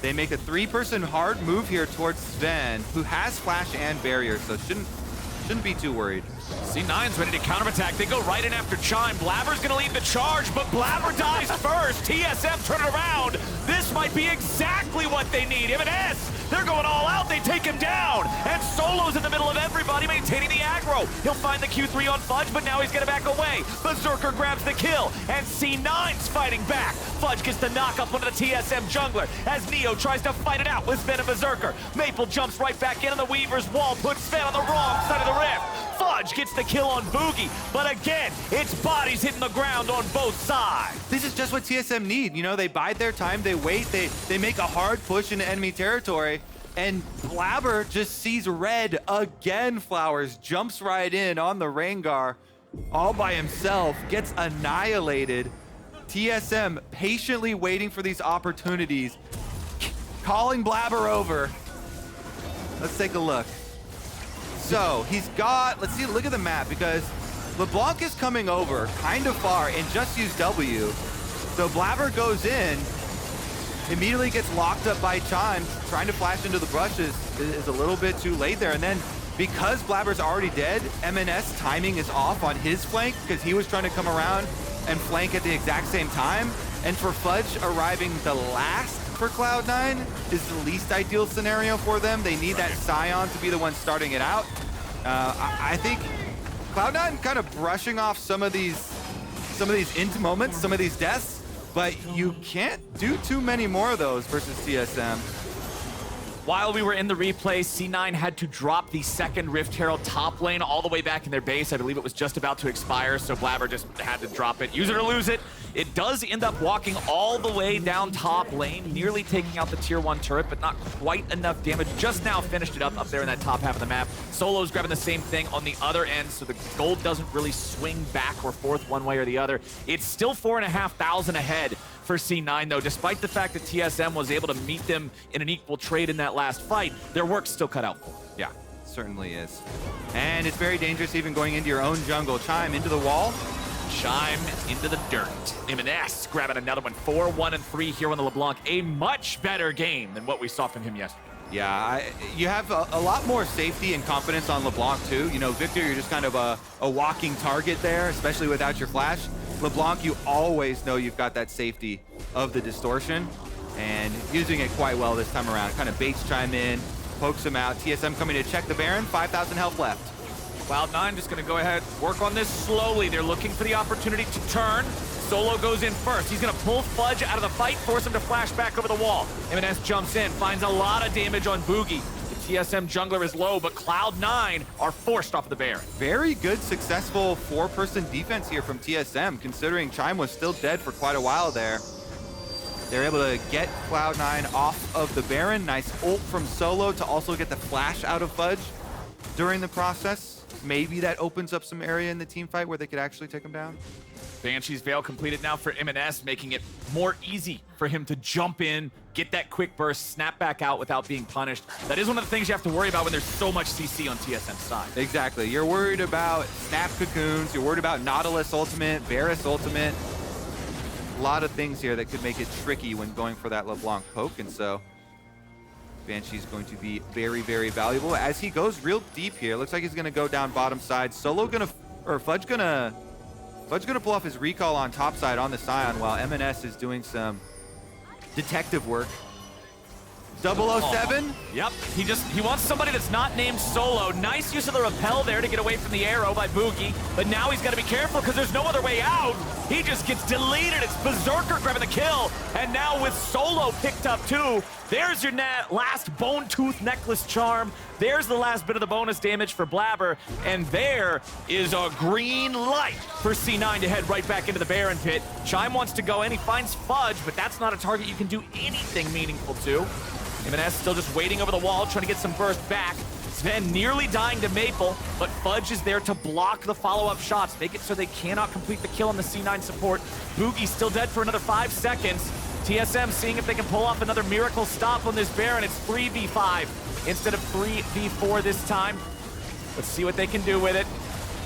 [SPEAKER 6] They make a 3-person hard move here towards Zven, who has flash and barrier, so shouldn't be too worried.
[SPEAKER 15] C9's ready to counterattack. They go right in after Chime. Blaber's gonna lead the charge, but Blaber dies first. TSM turn it around. This might be exactly what they need. Emenes, they're going all out. They take him down. And Solo's in the middle of everybody, maintaining the aggro. He'll find the Q3 on Fudge, but now he's gonna back away. Berserker grabs the kill, and C9's fighting back. Fudge gets the knock up onto the TSM jungler as Neo tries to fight it out with Zven and Berserker. Maple jumps right back in on the Weaver's wall, puts Zven on the wrong side of the rift. Fudge gets the kill on Bugi, but again, it's bodies hitting the ground on both sides.
[SPEAKER 6] This is just what TSM need. You know, they bide their time, they wait, they make a hard push into enemy territory, and Blaber just sees red again. Flowers jumps right in on the Rengar all by himself, gets annihilated. TSM patiently waiting for these opportunities, calling Blaber over. Let's take a look. So he's got, let's see, look at the map, because LeBlanc is coming over kind of far and just used W. So Blaber goes in, immediately gets locked up by Chime, trying to flash into the brushes is a little bit too late there. And then because Blaber's already dead, Emenes timing is off on his flank because he was trying to come around and flank at the exact same time. And for Fudge arriving the last for Cloud9 is the least ideal scenario for them. They need that Sion to be the one starting it out. I think Cloud9 kind of brushing off some of these int moments, some of these deaths, but you can't do too many more of those versus TSM.
[SPEAKER 15] While we were in the replay, C9 had to drop the second Rift Herald top lane all the way back in their base. I believe it was just about to expire, so Blaber just had to drop it. Use it or lose it. It does end up walking all the way down top lane, nearly taking out the tier 1 turret, but not quite enough damage. Just now finished it up there in that top half of the map. Solo's grabbing the same thing on the other end, so the gold doesn't really swing back or forth one way or the other. It's still 4,500 ahead for C9, though. Despite the fact that TSM was able to meet them in an equal trade in that last fight, their work's still cut out for them.
[SPEAKER 6] Yeah, certainly is. And it's very dangerous even going into your own jungle. Chime into the wall.
[SPEAKER 15] Chime into the dirt. Emenes grabbing another one. 4-1-3 here on the LeBlanc. A much better game than what we saw from him yesterday.
[SPEAKER 6] Yeah, you have a lot more safety and confidence on LeBlanc too. You know, Victor, you're just kind of a walking target there, especially without your flash. LeBlanc, you always know you've got that safety of the distortion, and using it quite well this time around. Kind of baits Chime in, pokes him out. TSM coming to check the Baron, 5,000 health left.
[SPEAKER 15] Cloud9 just gonna go ahead, work on this slowly. They're looking for the opportunity to turn. Solo goes in first. He's gonna pull Fudge out of the fight, force him to flash back over the wall. Emenes jumps in, finds a lot of damage on Bugi. The TSM jungler is low, but Cloud9 are forced off of the Baron.
[SPEAKER 6] Very good, successful 4-person defense here from TSM, considering Chime was still dead for quite a while there. They're able to get Cloud9 off of the Baron. Nice ult from Solo to also get the flash out of Fudge during the process. Maybe that opens up some area in the team fight where they could actually take him down.
[SPEAKER 15] Banshee's Veil completed now for Emenes, making it more easy for him to jump in, get that quick burst, snap back out without being punished. That is one of the things you have to worry about when there's so much CC on TSM's side.
[SPEAKER 6] Exactly. You're worried about snap cocoons, you're worried about Nautilus ultimate, Varus ultimate. A lot of things here that could make it tricky when going for that LeBlanc poke, and so Banshee's going to be very, very valuable as he goes real deep here. Looks like he's gonna go down bottom side. Fudge gonna pull off his recall on top side on the Sion while Emenes is doing some detective work. 007?
[SPEAKER 15] Yep, he wants somebody that's not named Solo. Nice use of the rappel there to get away from the arrow by Bugi, but now he's got to be careful because there's no other way out. He just gets deleted. It's Berserker grabbing the kill, and now with Solo picked up too, there's your last Bone Tooth Necklace charm. There's the last bit of the bonus damage for Blaber, and there is a green light for C9 to head right back into the Baron pit. Chime wants to go in, he finds Fudge, but that's not a target you can do anything meaningful to. Emenes still just waiting over the wall, trying to get some burst back. Zven nearly dying to Maple, but Fudge is there to block the follow-up shots, make it so they cannot complete the kill on the C9 support. Bugi still dead for another 5 seconds. TSM seeing if they can pull off another miracle stop on this Baron. It's 3v5 instead of 3v4 this time. Let's see what they can do with it.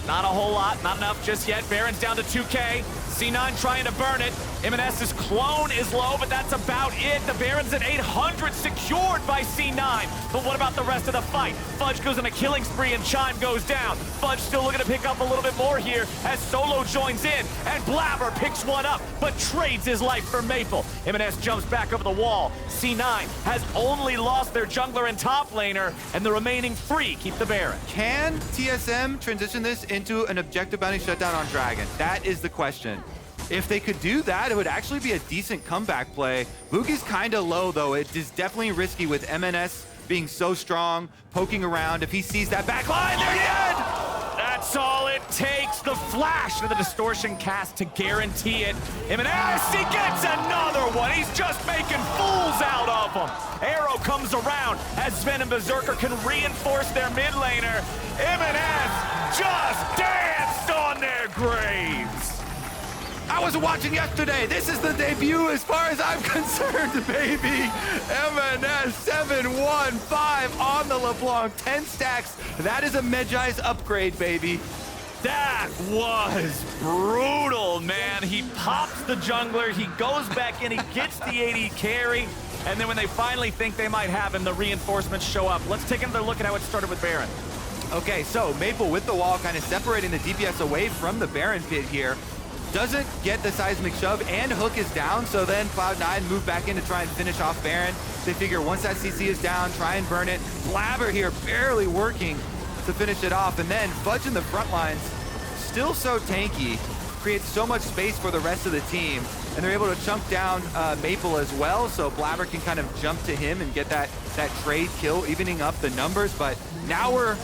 [SPEAKER 15] Not a whole lot, not enough just yet. Baron's down to 2K. C9 trying to burn it. Emenes' clone is low, but that's about it. The Baron's at 800, secured by C9. But what about the rest of the fight? Fudge goes on a killing spree and Chime goes down. Fudge still looking to pick up a little bit more here as Solo joins in. And Blaber picks one up, but trades his life for Maple. Emenes jumps back over the wall. C9 has only lost their jungler and top laner, and the remaining 3 keep the Baron.
[SPEAKER 6] Can TSM transition this into an objective bounty shutdown on Dragon? That is the question. If they could do that, it would actually be a decent comeback play. Bugi's kind of low, though. It is definitely risky with Emenes being so strong, poking around. If he sees that back line, they're dead!
[SPEAKER 15] That's all it takes. The flash of the distortion cast to guarantee it. Emenes, he gets another one. He's just making fools out of them. Arrow comes around as Zven and Berserker can reinforce their mid laner. Emenes just danced on their graves.
[SPEAKER 6] I wasn't watching yesterday. This is the debut as far as I'm concerned, baby. Emenes 7-1-5 on the LeBlanc. 10 stacks. That is a Medjai's upgrade, baby.
[SPEAKER 15] That was brutal, man. He pops the jungler, he goes back in, he gets the AD carry, and then when they finally think they might have him, the reinforcements show up. Let's take another look at how it started with Baron.
[SPEAKER 6] Okay, so Maple with the wall kind of separating the DPS away from the Baron pit here. Doesn't get the seismic shove, and Hook is down, so then Cloud9 move back in to try and finish off Baron. They figure once that CC is down, try and burn it. Blaber here barely working to finish it off, and then Fudge in the front lines, still so tanky, creates so much space for the rest of the team, and they're able to chunk down Maple as well, so Blaber can kind of jump to him and get that trade kill, evening up the numbers. But now we're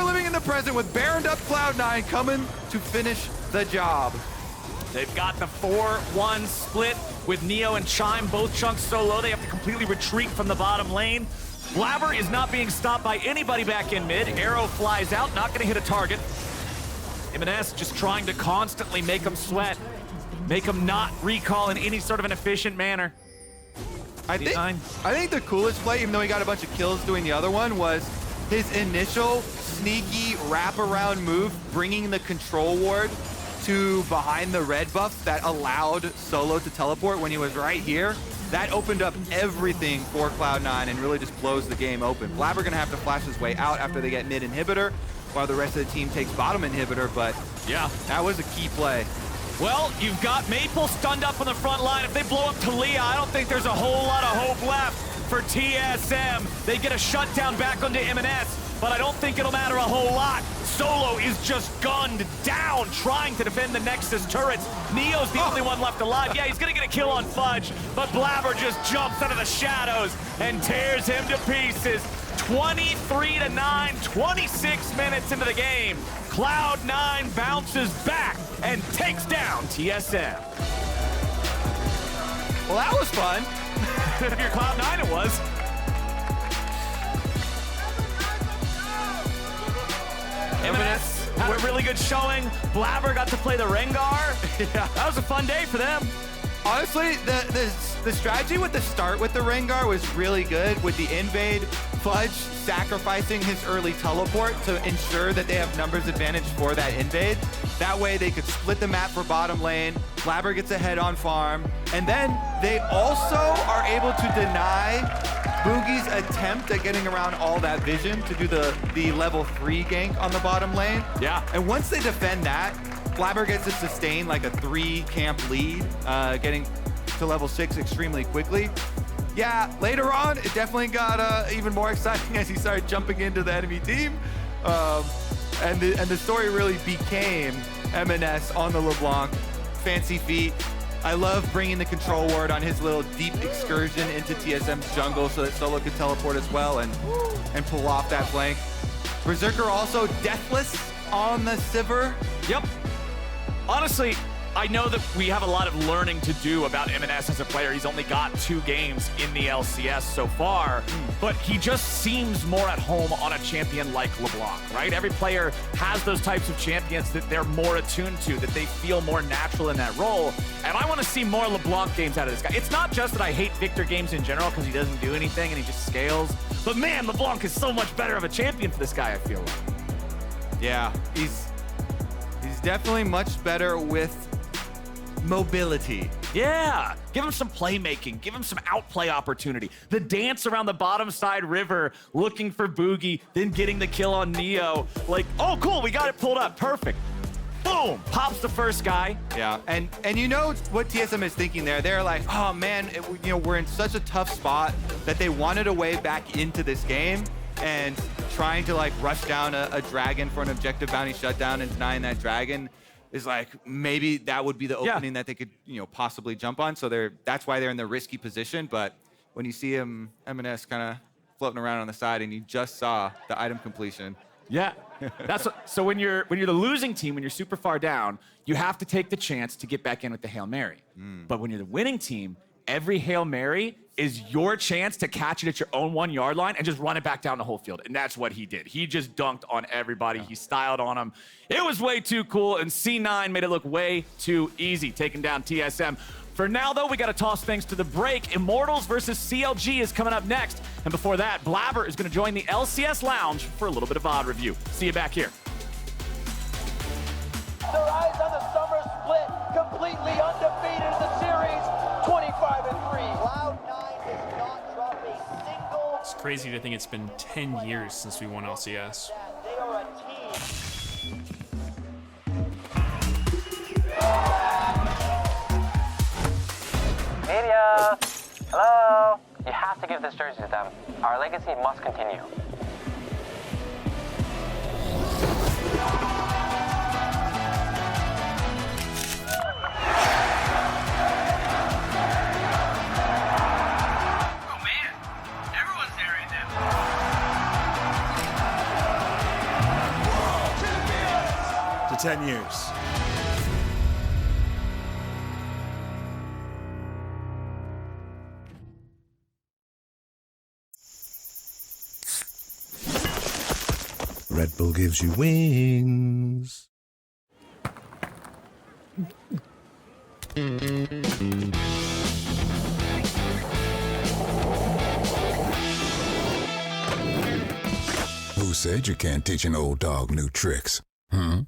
[SPEAKER 6] living in the present with Baroned up Cloud9 coming to finish the job.
[SPEAKER 15] They've got the 4-1 split with Neo and Chime, both chunks so low they have to completely retreat from the bottom lane. Blaber is not being stopped by anybody back in mid. Arrow flies out, not gonna hit a target. Emenes just trying to constantly make him sweat, make him not recall in any sort of an efficient manner.
[SPEAKER 6] I think the coolest play, even though he got a bunch of kills doing the other one, was his initial sneaky wraparound move, bringing the control ward to behind the red buff that allowed Solo to teleport when he was right here. That opened up everything for Cloud9 and really just blows the game open. Blaber gonna have to flash his way out after they get mid inhibitor, while the rest of the team takes bottom inhibitor, but yeah, that was a key play.
[SPEAKER 15] Well, you've got Maple stunned up on the front line. If they blow up Taliyah, I don't think there's a whole lot of hope left for TSM. They get a shutdown back onto Emenes, but I don't think it'll matter a whole lot. Solo is just gunned down, trying to defend the Nexus turrets. Neo's the only one left alive. Yeah, he's gonna get a kill on Fudge, but Blaber just jumps out of the shadows and tears him to pieces. 23-9, 26 minutes into the game. Cloud9 bounces back and takes down TSM.
[SPEAKER 6] Well, that was fun.
[SPEAKER 15] If you're Cloud9, it was. Emenes had a really good showing. Blaber got to play the Rengar. Yeah. That was a fun day for them.
[SPEAKER 6] Honestly, the strategy with the start with the Rengar was really good. With the invade, Fudge sacrificing his early teleport to ensure that they have numbers advantage for that invade. That way they could split the map for bottom lane. Blaber gets ahead on farm. And then they also are able to deny Bugi's attempt at getting around all that vision to do the level 3 gank on the bottom lane.
[SPEAKER 15] Yeah.
[SPEAKER 6] And once they defend that, Blaber gets to sustain like a 3 camp lead, getting to level 6 extremely quickly. yeah, later on, it definitely got even more exciting as he started jumping into the enemy team. And the story really became Emenes on the LeBlanc. Fancy feat. I love bringing the control ward on his little deep excursion into TSM's jungle so that Solo could teleport as well and pull off that flank. Berserker also deathless on the Sivir.
[SPEAKER 15] Yep. Honestly, I know that we have a lot of learning to do about Emenes as a player. He's only got 2 games in the LCS so far, but he just seems more at home on a champion like LeBlanc, right? Every player has those types of champions that they're more attuned to, that they feel more natural in that role. And I want to see more LeBlanc games out of this guy. It's not just that I hate Victor games in general because he doesn't do anything and he just scales, but man, LeBlanc is so much better of a champion for this guy, I feel like.
[SPEAKER 6] Yeah, he's definitely much better with mobility.
[SPEAKER 15] Yeah, give him some playmaking, give him some outplay opportunity. The dance around the bottom side river, looking for Bugi, then getting the kill on Neo. Like, oh cool, we got it pulled up, perfect. Boom, pops the first guy.
[SPEAKER 6] Yeah, and you know what TSM is thinking there. They're like, oh man, we're in such a tough spot that they wanted a way back into this game, and trying to like rush down a dragon for an objective bounty shutdown and denying that dragon is like, maybe that would be the opening that they could, possibly jump on. So that's why they're in the risky position. But when you see him, Emenes kind of floating around on the side, and you just saw the item completion.
[SPEAKER 15] Yeah, so when you're the losing team, when you're super far down, you have to take the chance to get back in with the Hail Mary. But when you're the winning team, every Hail Mary is your chance to catch it at your own 1 yard line and just run it back down the whole field. And that's what he did. He just dunked on everybody. He styled on them. It was way too cool, and C9 made it look way too easy, taking down TSM. For now, though, we got to toss things to the break. Immortals versus CLG is coming up next. And before that, Blaber is going to join the LCS Lounge for a little bit of VoD review. See you back here.
[SPEAKER 16] Their eyes on the summer split, completely undefeated in the series, 25-3. Cloud9 is not dropped a single.
[SPEAKER 17] It's crazy to think it's been 10 years since we won LCS.
[SPEAKER 16] They are a team.
[SPEAKER 18] Media! Hello? You have to give this jersey to them. Our legacy must continue.
[SPEAKER 19] To 10 years.
[SPEAKER 20] Red Bull gives you wings.
[SPEAKER 21] Who said you can't teach an old dog new tricks? Hmm?